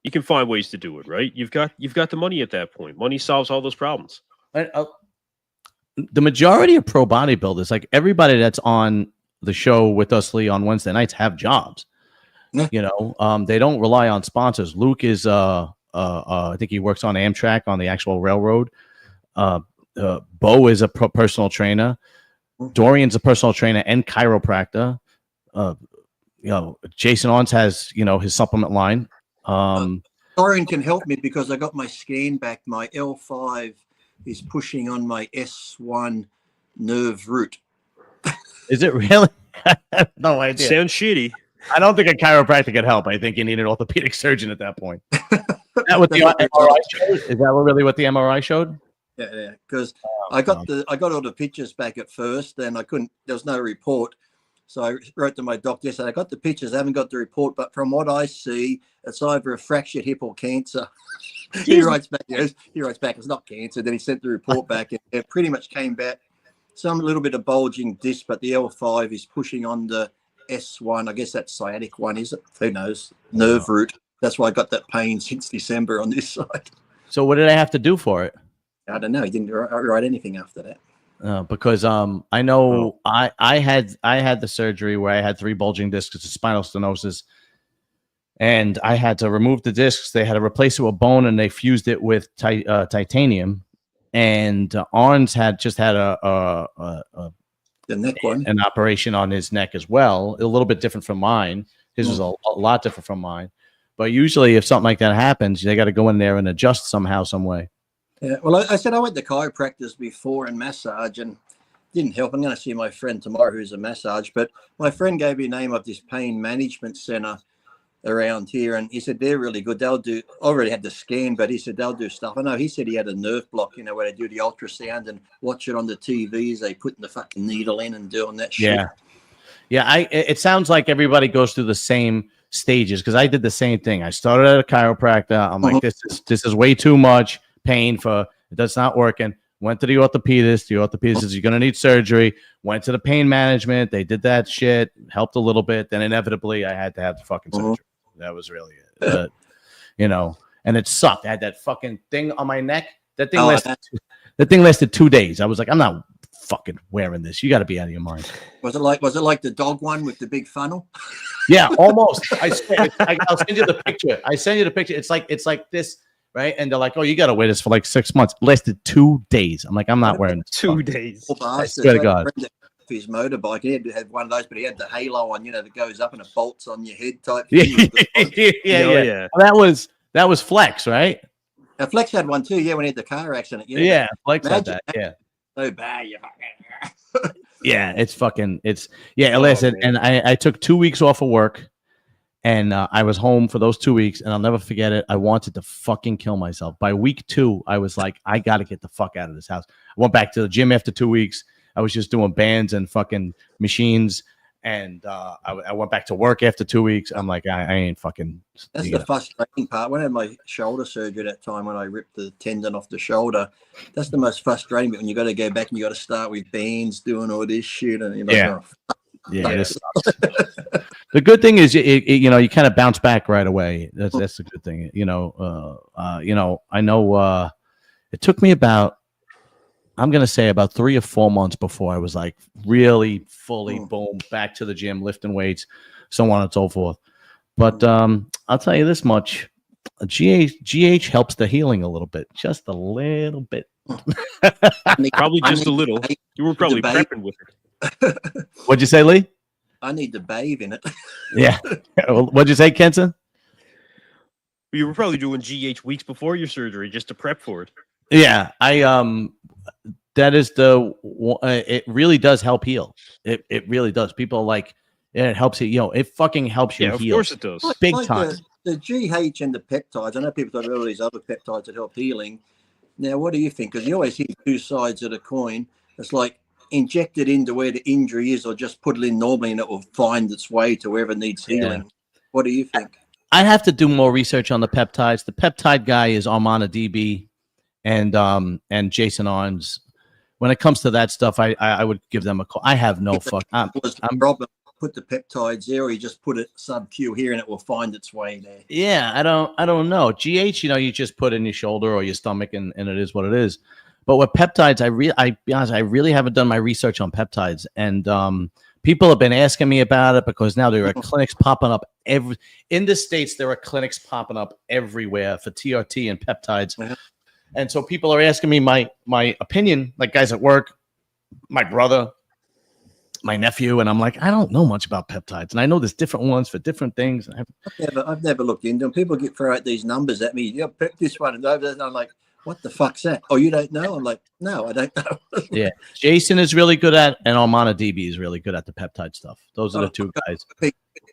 you can find ways to do it, right? You've got the money at that point. Money solves all those problems. The majority of pro bodybuilders, like everybody that's on the show with us, Lee, on Wednesday nights, have jobs. Yeah. They don't rely on sponsors. Luke is, I think he works on Amtrak on the actual railroad. Bo is a personal trainer. Dorian's a personal trainer and chiropractor. Jason Ons has, his supplement line. Dorian can help me because I got my scan back. My L5 is pushing on my S1 nerve root. Is it really? I have no idea. Sounds shitty. I don't think a chiropractor could help. I think you need an orthopedic surgeon at that point. Is that what the MRI showed? Is that really what the MRI showed? Yeah. Because I got all the pictures back at first, and I couldn't. There was no report. So I wrote to my doctor, said, I got the pictures, I haven't got the report, but from what I see, it's either a fractured hip or cancer. He writes back, it's not cancer. Then he sent the report back, and it pretty much came back some little bit of bulging disc, but the L5 is pushing on the S1. I guess that's sciatic one, is it? Who knows? Nerve root. That's why I got that pain since December on this side. So what did I have to do for it? I don't know. He didn't write anything after that. Because I know I had the surgery where I had 3 bulging discs of spinal stenosis, and I had to remove the discs. They had to replace it with bone, and they fused it with titanium. And Arns had just had the neck one, an operation on his neck as well, a little bit different from mine. His was a lot different from mine. But usually, if something like that happens, they got to go in there and adjust somehow, some way. Yeah, well, I said I went to chiropractors before and massage, and didn't help. I'm going to see my friend tomorrow who's a massage, but my friend gave me the name of this pain management center around here, and he said they're really good. They'll do. I already had the scan, but he said they'll do stuff. I know he said he had a nerve block, where they do the ultrasound and watch it on the TVs. They putting the fucking needle in and doing that shit. Yeah. It sounds like everybody goes through the same stages because I did the same thing. I started at a chiropractor. I'm like, this is way too much pain for it. That's not working. Went to the orthopedist. The orthopedist says you're gonna need surgery. Went to the pain management. They did that shit. Helped a little bit. Then inevitably I had to have the fucking surgery. That was really it. But, you know, and it sucked. I had that fucking thing on my neck. That thing lasted 2 days. I was like, I'm not fucking wearing this. You got to be out of your mind. Was it like the dog one with the big funnel? Yeah, almost. I'll send you the picture. I send you the picture. It's like this, right? And they're like, oh, you got to wear this for like 6 months. It lasted 2 days. I'm like, I'm not wearing this. 2 days. I swear to God. His motorbike, he had one of those, but he had the halo on, you know, that goes up and it bolts on your head type thing. Yeah. Well, that was Flex, right? Now, Flex had one too, when he had the car accident. Yeah, Flex had that. Yeah. So bad, yeah, listen, and I took 2 weeks off of work, and I was home for those 2 weeks, and I'll never forget it. I wanted to fucking kill myself. By week 2, I was like, I got to get the fuck out of this house. I went back to the gym after 2 weeks. I was just doing bands and fucking machines, and I went back to work after 2 weeks. I'm like, I ain't fucking. That's the frustrating part. When I had my shoulder surgery that time, when I ripped the tendon off the shoulder, that's the most frustrating bit, when you got to go back and you got to start with bands, doing all this shit, and this sucks. The good thing is, you know, you kind of bounce back right away. That's the good thing. You know, I know it took me about, I'm going to say about 3 or 4 months before I was like really fully boom back to the gym, lifting weights, so on and so forth. But I'll tell you this much. GH helps the healing a little bit, just a little bit. Probably just a little. You were probably prepping with it. What'd you say, Lee? I need to bathe in it. Yeah. What'd you say, Kenson? You were probably doing GH weeks before your surgery just to prep for it. Yeah, that is it really does help heal. It really does. People like, it helps you, it fucking helps you heal. Of course it does. Big time. The GH and the peptides, I know people talk about all these other peptides that help healing. Now, what do you think? Because you always hear 2 sides of the coin. It's like inject it into where the injury is, or just put it in normally and it will find its way to wherever needs healing. What do you think? I have to do more research on the peptides. The peptide guy is Armana DB and Jason Arns. When it comes to that stuff, I would give them a call. I have no fuck. I'm problem. Put the peptides there, or you just put it sub-Q here and it will find its way there. Yeah, I don't know. GH, you just put in your shoulder or your stomach, and it is what it is. But with peptides, I really haven't done my research on peptides, and people have been asking me about it because now there are clinics popping up in the States. There are clinics popping up everywhere for TRT and peptides. Yeah. And so people are asking me my opinion, like guys at work, my brother, my nephew, and I'm like, I don't know much about peptides, and I know there's different ones for different things. I've never looked into them. People throw out these numbers at me. You pep this one and over, and I'm like, what the fuck's that? Oh, you don't know? I'm like, no, I don't know. Yeah, Jason is really good at, and Armana DB is really good at the peptide stuff. Those are the 2 guys.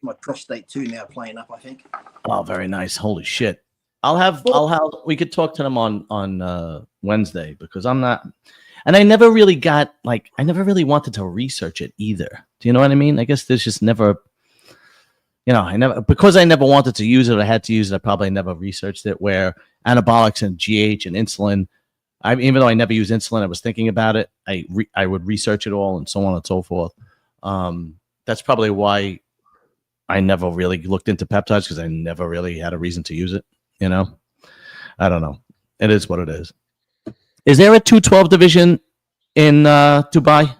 My prostate 2 now playing up, I think. Oh, very nice. Holy shit. We could talk to them on Wednesday, because I'm not, and I never really wanted to research it either. Do you know what I mean? I guess there's just never, because I never wanted to use it, I had to use it. I probably never researched it, where anabolics and GH and insulin, even though I never used insulin, I was thinking about it. I would research it all and so on and so forth. That's probably why I never really looked into peptides, because I never really had a reason to use it. I don't know. It is what it is. Is there a 212 division in Dubai?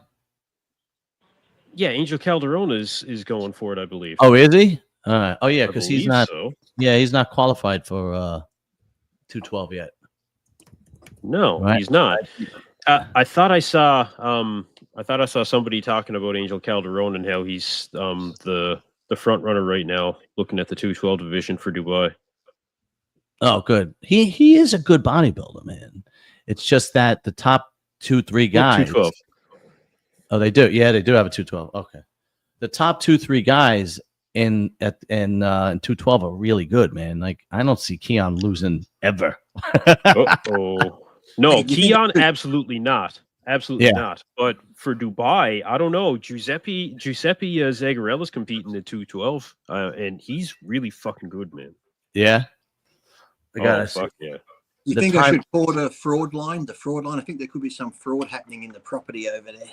Yeah, Angel Calderon is going for it, I believe. Oh, is he? Oh, yeah, because he's not. So. Yeah, he's not qualified for 212 yet. No, right? He's not. I thought I saw somebody talking about Angel Calderon and how he's the front runner right now, looking at the 212 division for Dubai. Oh, good. He is a good bodybuilder, man. It's just that the top 2-3 guys. 212. Oh, they do. Yeah, they do have a 212. Okay. The top 2-3 guys in 212 are really good, man. Like, I don't see Keon losing ever. No, Keon, absolutely not. Absolutely not. But for Dubai, I don't know. Giuseppe Zagarella's competing at 212, and he's really fucking good, man. Yeah. Fuck yeah. You think I should call the fraud line? The fraud line? I think there could be some fraud happening in the property over there.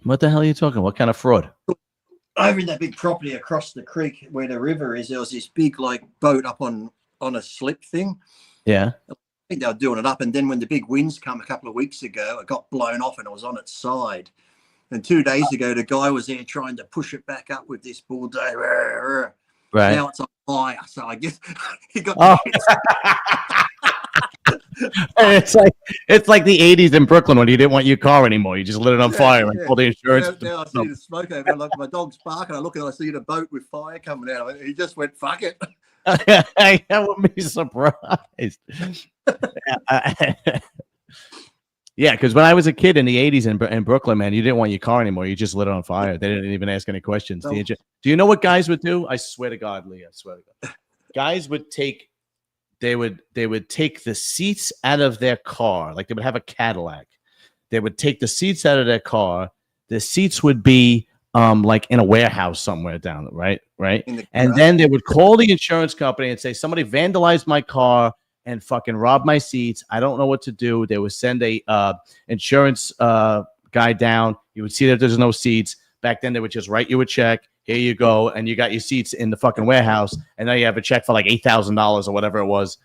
What the hell are you talking? What kind of fraud? over in that big property across the creek where the river is, there was this big like boat up on a slip thing. Yeah. I think they were doing it up, and then when the big winds come a couple of weeks ago, it got blown off and it was on its side. And 2 days ago, the guy was there trying to push it back up with this bulldozer. Right. Now it's on fire, so I guess he got. Oh. It's like the 80s in Brooklyn when you didn't want your car anymore. You just lit it on fire and pulled the insurance. Now I see the smoke over there. Like my dog's barking. I look and I see the boat with fire coming out of it. He just went, fuck it. I wouldn't be surprised. Yeah, because when I was a kid in the 80s in Brooklyn, man, you didn't want your car anymore. You just lit it on fire. They didn't even ask any questions. No. Do you know what guys would do? I swear to God, Lee, I swear to God. Guys would take they would take the seats out of their car. Like they would have a Cadillac. They would take the seats out of their car. The seats would be like in a warehouse somewhere down, right? And then they would call the insurance company and say, somebody vandalized my car and fucking robbed my seats. I don't know what to do. They would send a insurance guy down. You would see that there's no seats. Back then, they would just write you a check. Here you go. And you got your seats in the fucking warehouse. And now you have a check for like $8,000 or whatever it was.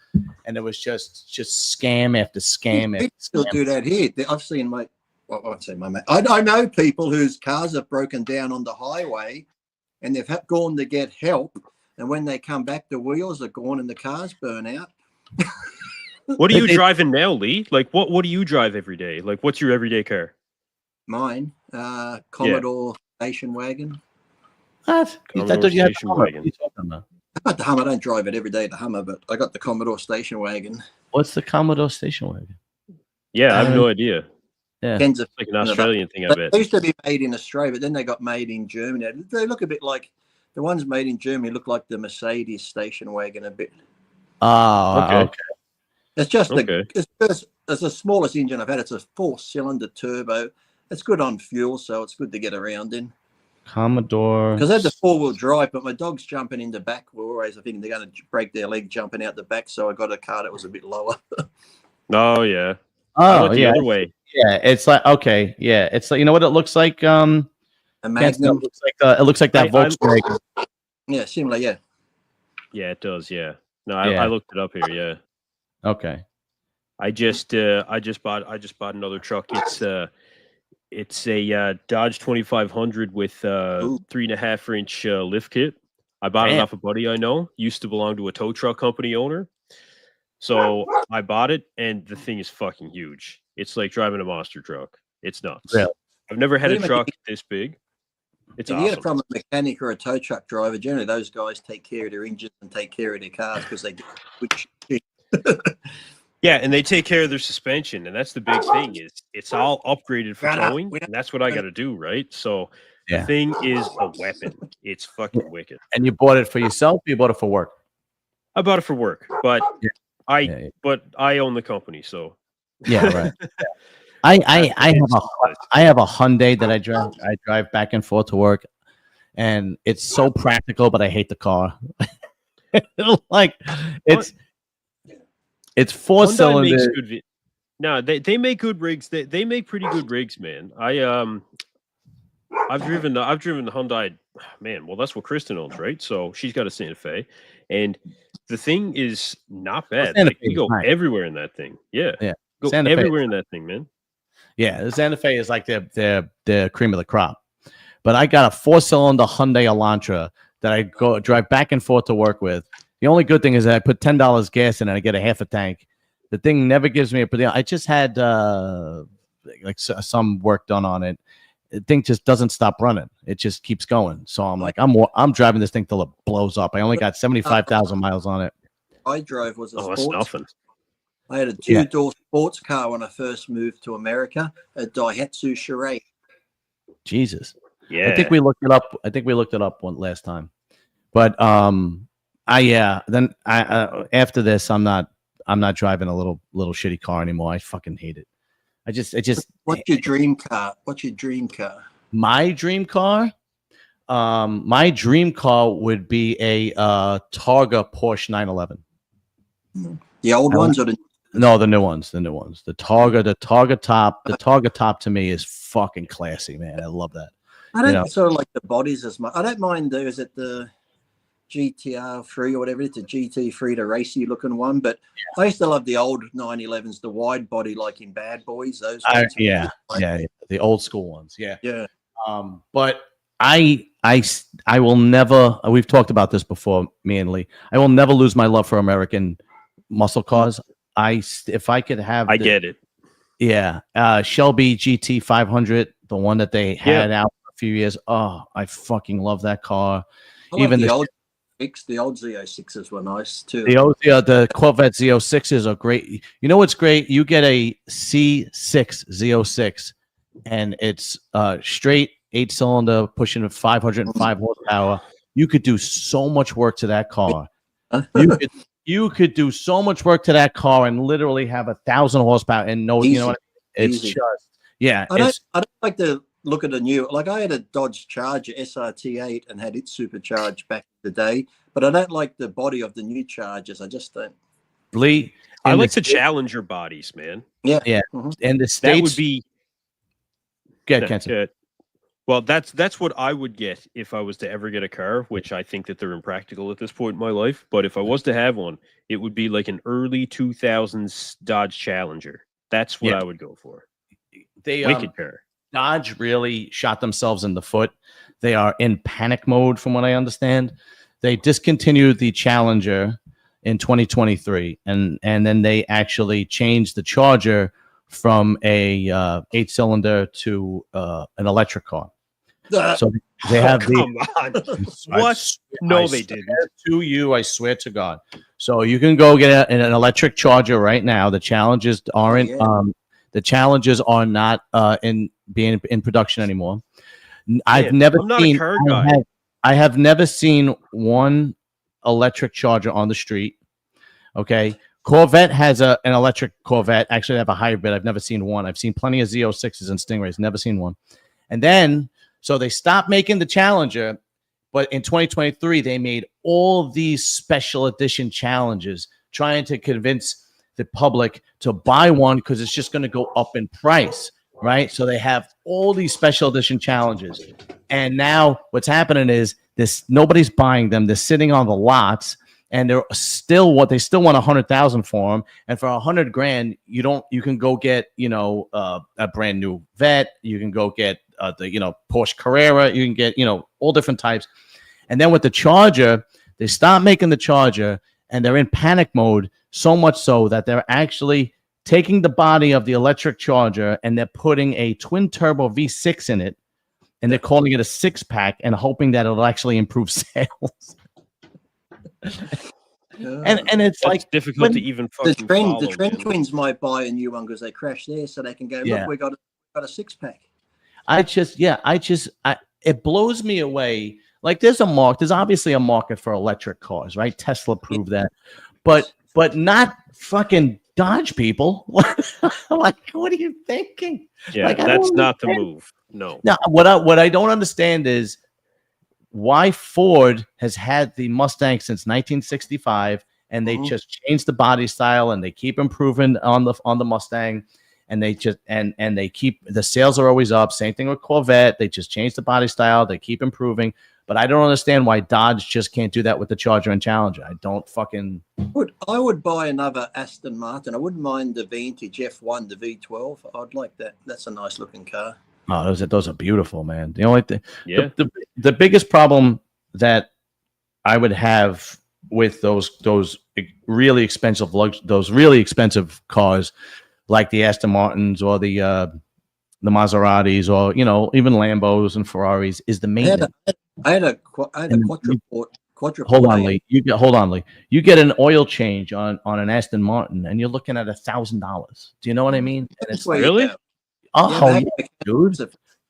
And it was just scam after scam. People still do that here. I've seen I won't say my mate. I know people whose cars have broken down on the highway and they've gone to get help. And when they come back, the wheels are gone and the cars burn out. What are you driving now, Lee? Like, what do you drive every day? Like, what's your everyday car? Mine, Commodore station wagon. What? I thought you had the Hummer. What are you talking about? I got the Hummer. I don't drive it every day, the Hummer, but I got the Commodore station wagon. What's the Commodore station wagon? Yeah, I have no idea. Yeah, it's like an Australian thing, I bet. They used to be made in Australia, but then they got made in Germany. They look a bit like the ones made in Germany. Look like the Mercedes station wagon a bit. Oh, okay. It's just it's the smallest engine I've had. It's a 4-cylinder turbo. It's good on fuel, so it's good to get around in. Commodore. Because I had the 4-wheel drive, but my dog's jumping in the back. We're always thinking they're going to break their leg jumping out the back, so I got a car that was a bit lower. Oh yeah. Oh the other way. Yeah, it's like it's like, you know what it looks like. A Magnum. It looks like that Volkswagen. Yeah, similar. Yeah. Yeah, it does. Yeah. No, I looked it up here. Yeah. Okay. I just bought another truck. It's a Dodge 2500 with 3.5-inch lift kit. I bought it off a buddy I know. Used to belong to a tow truck company owner. So I bought it, and the thing is fucking huge. It's like driving a monster truck. It's nuts. Really? I've never had a truck this big. It's awesome. You get it from a mechanic or a tow truck driver. Generally, those guys take care of their engines and take care of their cars because they get good shit. Yeah, and they take care of their suspension, and that's the big thing. Is it's all upgraded for towing, and that's what I got to do, right? So the thing is a weapon. It's fucking wicked. And you bought it for yourself? Or you bought it for work? I bought it for work, but I own the company, so yeah, right. I have a Hyundai that I drive back and forth to work, and it's so practical, but I hate the car. Like it's 4 cylinders. No, they make good rigs. They make pretty good rigs, man. I've driven the Hyundai. Man, well, that's what Kristen owns, right? So she's got a Santa Fe, and the thing is not bad. Like, you go everywhere in that thing. Yeah. Go Santa everywhere Fe. In that thing, man. Yeah, the Santa Fe is like the cream of the crop. But I got a 4-cylinder Hyundai Elantra that I drive back and forth to work with. The only good thing is that I put $10 gas in and I get a half a tank. The thing never gives me a. I just had like some work done on it. The thing just doesn't stop running. It just keeps going. So I'm like, I'm driving this thing till it blows up. I only got 75,000 miles on it. I drove was a sports. That's nothing. I had a 2-door sports car when I first moved to America, a Daihatsu Charade. Jesus. Yeah. I think we looked it up one last time. But then after this I'm not driving a little shitty car anymore. I fucking hate it. What's your dream car? My dream car? My dream car would be a Targa Porsche 911. The old ones or the No, the new ones. The Targa top to me is fucking classy, man. I love that. I don't know. sort of like the bodies as much. I don't mind is it the GTR3 or whatever, it's a GT3, the racy looking one, but I used to love the old 911s, the wide body, like in Bad Boys, those ones. Yeah, the old school ones. Yeah. But I will never, we've talked about this before, me and Lee, I will never lose my love for American muscle cars. If I could have, I get it. Yeah. Shelby GT 500, the one that they had out for a few years. Oh, I fucking love that car. Even the old Z06s were nice too. The Corvette Z06s are great. You know what's great? You get a C6 Z06 and it's straight 8-cylinder pushing 505 horsepower. You could do so much work to that car. You could do so much work to that car and literally have 1,000 horsepower and no, Easy. you know what I mean? It's Easy. just, yeah. I don't like the look at a new, like I had a Dodge Charger SRT8 and had it supercharged back in the day, but I don't like the body of the new Chargers. I just don't. Lee, I like the Challenger bodies, man. Yeah. Mm-hmm. And the States, that would be good, Kenton. Well, that's what I would get if I was to ever get a car, which I think that they're impractical at this point in my life. But if I was to have one, it would be like an early 2000s Dodge Challenger. That's what I would go for. Wicked car. Dodge really shot themselves in the foot. They are in panic mode, from what I understand. They discontinued the Challenger in 2023, and then they actually changed the Charger from a 8-cylinder to an electric car. So they have come on. What? No, they didn't. To you, I swear to God. So you can go get an electric Charger right now. The Challengers aren't. The Challengers are not in production anymore. I have never seen one electric Charger on the street. Okay. Corvette has an electric Corvette. Actually, they have a hybrid. I've never seen one. I've seen plenty of Z06s and Stingrays. Never seen one. And then, so they stopped making the Challenger, but in 2023, they made all these special edition Challengers, trying to convince the public to buy one because it's just going to go up in price, right? So they have all these special edition Challengers. And now what's happening is nobody's buying them. They're sitting on the lots. And they still want 100,000 for them, and for $100,000, you can go get a brand new Vet, you can go get the Porsche Carrera, you can get all different types, and then with the Charger, they stopped making the Charger, and they're in panic mode, so much so that they're actually taking the body of the electric Charger and they're putting a twin turbo V6 in it, and they're calling it a 6-pack and hoping that it'll actually improve sales. And it's like difficult to even fucking follow. The Trend Twins might buy a new one because they crashed there, so they can go, look, we got a 6-pack. It blows me away. Like there's obviously a market for electric cars, right? Tesla proved that, but not fucking Dodge people. Like, what are you thinking? Yeah, like, that's not the move. No. Now, what I don't understand is why Ford has had the Mustang since 1965, and they just changed the body style, and they keep improving on the Mustang, and they just and they keep the sales are always up. Same thing with Corvette; they just changed the body style, they keep improving. But I don't understand why Dodge just can't do that with the Charger and Challenger. I don't fucking. I would buy another Aston Martin. I wouldn't mind the vintage F1, the V12. I'd like that. That's a nice looking car. Oh, those are beautiful, man. The only thing, the biggest problem that I would have with those really expensive cars, like the Aston Martins or the Maseratis, or even Lambos and Ferraris, is the maintenance. I had a quadruport. Hold on, Lee. You get an oil change on an Aston Martin, and you're looking at $1,000. Do you know what I mean? And it's really. Oh, yeah, dude!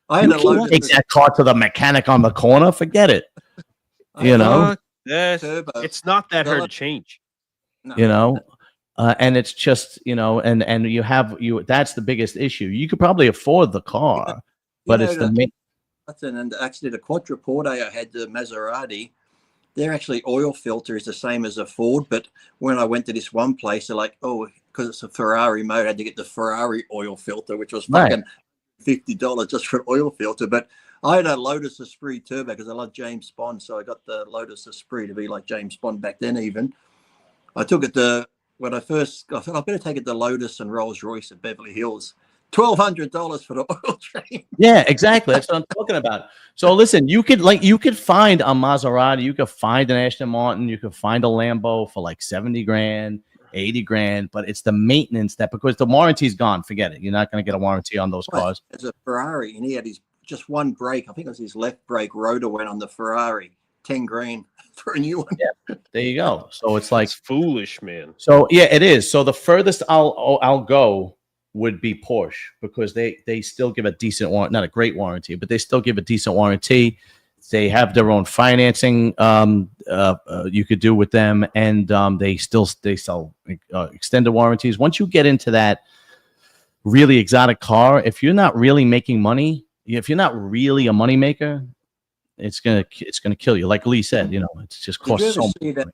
I take that car to the mechanic on the corner. Forget it. It's not that hard to change. No. And it's just and that's the biggest issue. You could probably afford the car, but it's the main. And actually, the Quattroporte I had, the Maserati, their actually oil filter is the same as a Ford. But when I went to this one place, they're like, oh, because it's a Ferrari motor, I had to get the Ferrari oil filter, which was fucking $50 just for an oil filter. But I had a Lotus Esprit Turbo because I love James Bond, so I got the Lotus Esprit to be like James Bond back then. Even I took it to when I first. I thought I better take it to Lotus and Rolls Royce at Beverly Hills. $1,200 for the oil change. Yeah, exactly. That's what I'm talking about. So listen, you could find a Maserati, you could find an Aston Martin, you could find a Lambo for like 70 grand, 80 grand, but it's the maintenance that, because the warranty's gone, forget it. You're not going to get a warranty on those cars. It's a Ferrari, and he had just one brake. I think it was his left brake rotor went on the Ferrari. 10 grand for a new one. Yeah, there you go. So it's like, it's foolish, man. So yeah, it is. So the furthest I'll go would be Porsche, because they still give a decent warranty, not a great warranty, but they still give a decent warranty. They have their own financing you could do with them, and they sell extended warranties. Once you get into that really exotic car, if you're not really making money, if you're not really a money maker, it's gonna kill you. Like Lee said, it's just costs so much. Did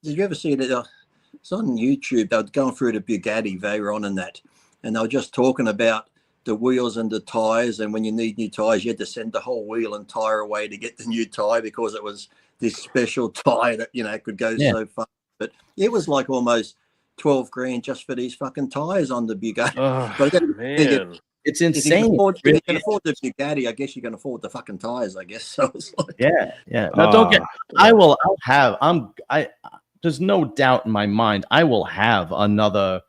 you ever see that? It's on YouTube. They were going through the Bugatti Veyron and that, and they were just talking about the wheels and the tires. And when you need new tires, you had to send the whole wheel and tire away to get the new tire, because it was this special tire that could go so far. But it was like almost 12 grand just for these fucking tires on the Bugatti. Oh, but man. It's insane. If you can afford the Bugatti, I guess you can afford the fucking tires, I guess. So it's like, yeah. No, don't get. There's no doubt in my mind, I will have another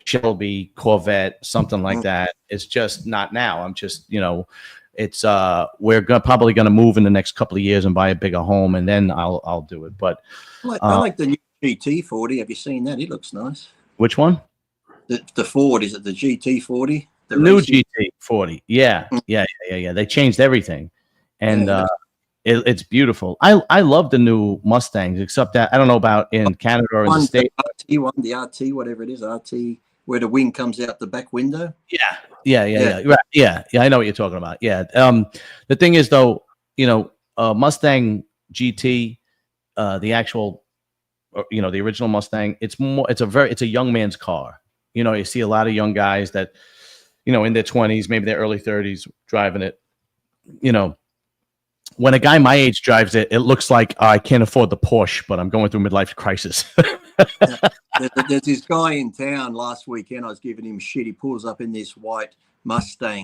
Shelby, Corvette, something like that. It's just not now. I'm just, it's we're probably going to move in the next couple of years and buy a bigger home, and then I'll do it. But I like the new GT40. Have you seen that? It looks nice. Which one? The Ford, is it the GT40? The new GT40. Yeah. They changed everything, and it's beautiful. I love the new Mustangs, except that I don't know about in Canada or in the States. The RT, whatever it is, RT, where the wing comes out the back window. Yeah. Right. Yeah. I know what you're talking about. Yeah. The thing is, though, Mustang GT, the actual, the original Mustang, it's a young man's car. You see a lot of young guys that, in their 20s, maybe their early 30s, driving it. When a guy my age drives it, it looks like I can't afford the Porsche, but I'm going through midlife crisis. There's this guy in town last weekend. I was giving him shit. He pulls up in this white Mustang.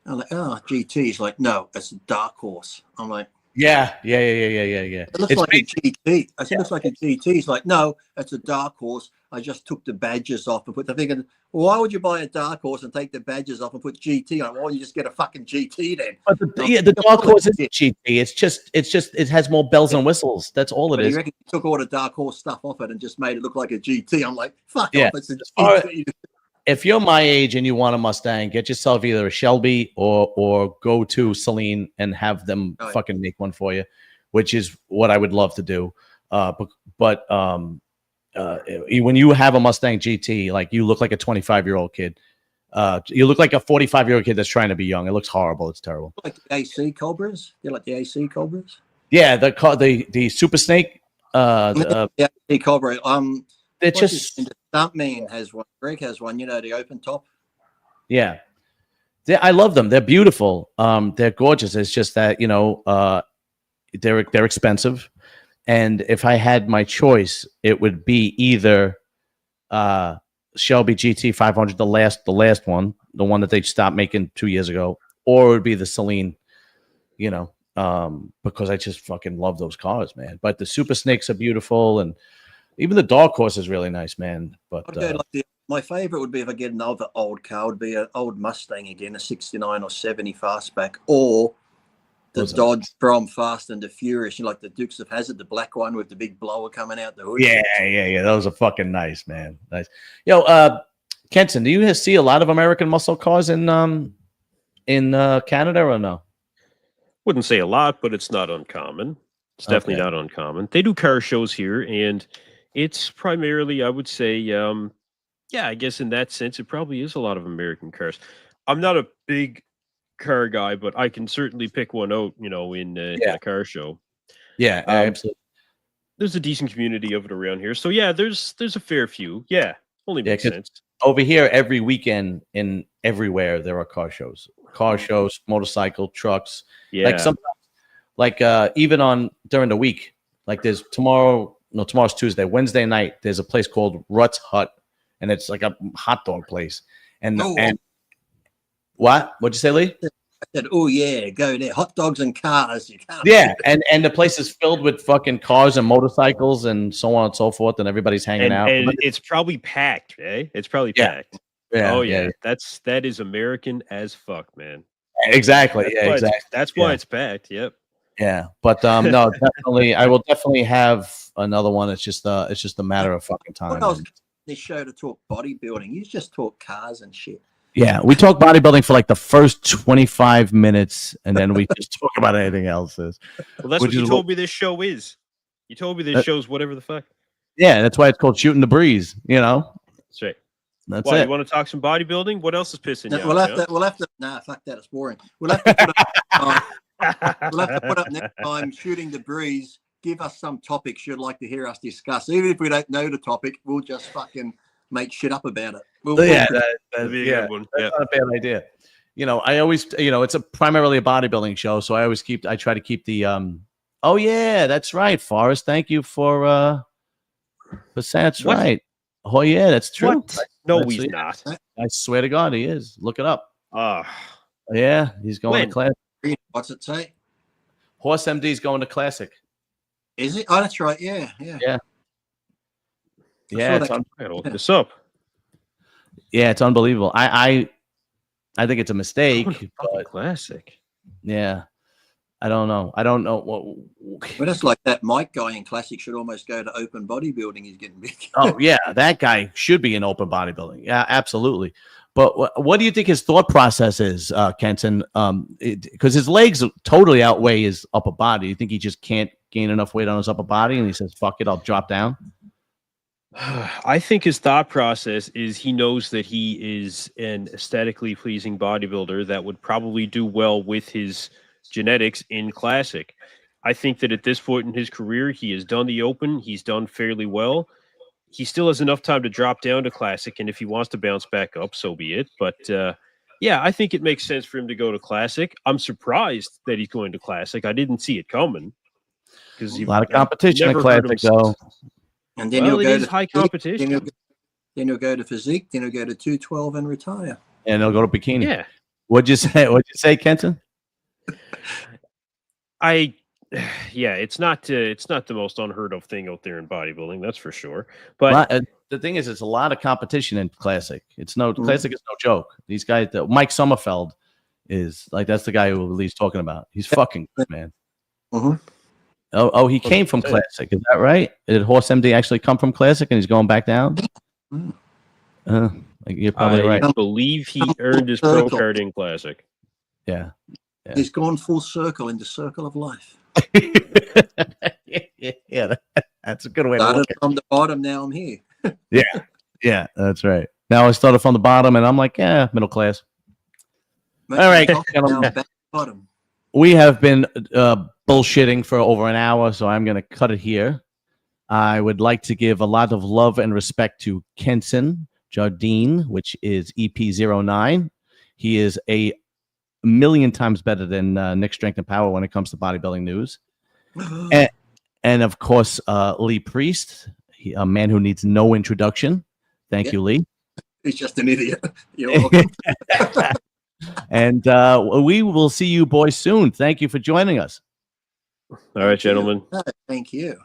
I'm like, oh, GT. He's like, no, it's a Dark Horse. I'm like, yeah. It looks like a GT. I said, it looks like a GT. He's like, no, it's a Dark Horse. I just took the badges off and put the thinking, well, why would you buy a Dark Horse and take the badges off and put GT on? Why don't you just get a fucking GT then? But the Dark Horse isn't GT. It's just it has more bells and whistles. That's all it is. You reckon you took all the Dark Horse stuff off it and just made it look like a GT? I'm like, fuck off, it's a GT. If you're my age and you want a Mustang, get yourself either a Shelby or go to Celine and have them fucking make one for you, which is what I would love to do. But when you have a Mustang GT, like, you look like a 25-year-old kid. You look like a 45-year-old kid that's trying to be young. It looks horrible. It's terrible. Like the AC Cobras? They're like the AC Cobras? Yeah, the Super Snake. The AC Cobra. They're just. The Stuntman has one. Greg has one. The open top. Yeah, I love them. They're beautiful. They're gorgeous. It's just that they're expensive. And if I had my choice, it would be either Shelby GT 500, the last one, the one that they stopped making 2 years ago, or it would be the Celine, because I just fucking love those cars, man. But the Super Snakes are beautiful, and even the Dark Horse is really nice, man. But my favorite would be, if I get another old car, would be an old Mustang again, a 69 or 70 fastback, or the Dodge from Fast and the Furious, like the Dukes of Hazzard, the black one with the big blower coming out the hood. Yeah. Those are fucking nice, man. Nice. Yo, Kenton, do you see a lot of American muscle cars in Canada or no? Wouldn't say a lot, but it's not uncommon. It's definitely not uncommon. They do car shows here, and it's primarily, I would say, I guess in that sense, it probably is a lot of American cars. I'm not a big car guy, but I can certainly pick one out, in a car show. Yeah, absolutely. There's a decent community of it around here. So yeah, there's a fair few. Yeah, only makes sense. Over here, every weekend everywhere there are car shows. car shows, motorcycle, trucks. Yeah. Like sometimes, like even on during the week, like there's tomorrow's Tuesday, Wednesday night, there's a place called Rutt's Hut, and it's like a hot dog place. And what'd you say, Lee? I said, oh yeah, go there. Hot dogs and cars. You can't. Yeah, and the place is filled with fucking cars and motorcycles and so on and so forth, and everybody's hanging out. And it's probably packed, eh? It's probably packed. Yeah. Oh yeah. That is American as fuck, man. Exactly. Exactly. That's why it's packed. Yep. Yeah, but no, definitely, I will definitely have another one. It's just a matter of fucking time. What else? This show to talk bodybuilding. You just talk cars and shit. Yeah, we talk bodybuilding for like the first 25 minutes, and then we just talk about anything else. Well, that's what you told me this show is. You told me this show's whatever the fuck. Yeah, that's why it's called Shooting the Breeze. You know. That's right. That's it. You want to talk some bodybuilding? What else is pissing you off? We'll have to. Nah, fuck that. It's boring. We'll have to put up. We'll have to put up next time. Shooting the Breeze. Give us some topics you'd like to hear us discuss. Even if we don't know the topic, we'll just fucking make shit up about it. That'd be a good one. That's not a bad idea. You know, I always, it's primarily a bodybuilding show, so I try to keep the oh yeah, that's right, Forrest. Thank you for that's what? right. Oh yeah, that's true. What? No, he's not. I swear to God, he is. Look it up. Yeah, he's going to class. What's it say? Horse MD's going to Classic. Is it? Oh, that's right. Yeah. Yeah, I gotta look this up. Yeah, it's unbelievable. I think it's a mistake. But, Classic. Yeah. I don't know. But it's like that Mike guy in Classic should almost go to open bodybuilding. He's getting big. Oh, yeah. That guy should be in open bodybuilding. Yeah, absolutely. But what do you think his thought process is, Kenton? Because his legs totally outweigh his upper body. You think he just can't gain enough weight on his upper body and he says, fuck it, I'll drop down? I think his thought process is he knows that he is an aesthetically pleasing bodybuilder that would probably do well with his genetics in Classic. I think that at this point in his career, he has done the open. He's done fairly well. He still has enough time to drop down to Classic, and if he wants to bounce back up, so be it. But yeah, I think it makes sense for him to go to Classic. I'm surprised that he's going to Classic. I didn't see it coming. Because a lot of competition in Classic, though. And then he'll go to high competition. Then he'll go to Physique. Then he'll go to 212 and retire. And he'll go to bikini. Yeah. What'd you say, Kenton? It's not the most unheard of thing out there in bodybuilding, that's for sure. But the thing is, it's a lot of competition in Classic. Classic is no joke. These guys, Mike Sommerfeld is like, that's the guy who Lee's talking about. He's fucking good, man. Mm-hmm. Oh, he came from Classic. Is that right? Did Horse MD actually come from Classic and he's going back down? You're probably right. I believe he earned his pro card in Classic. Yeah. He's gone full circle in the circle of life. Yeah, that's a good way to started look at it. From the bottom, now I'm here. Yeah, that's right. Now I started from the bottom, and I'm like, middle class. All right, bottom. We have been bullshitting for over an hour, so I'm going to cut it here. I would like to give a lot of love and respect to Kenton Jardine, which is EP09. He is a million times better than Nick Strength and Power when it comes to bodybuilding news. and of course, Lee Priest, a man who needs no introduction. Thank you, Lee. He's just an idiot. You're welcome. And we will see you boys soon. Thank you for joining us. All right, gentlemen. Thank you.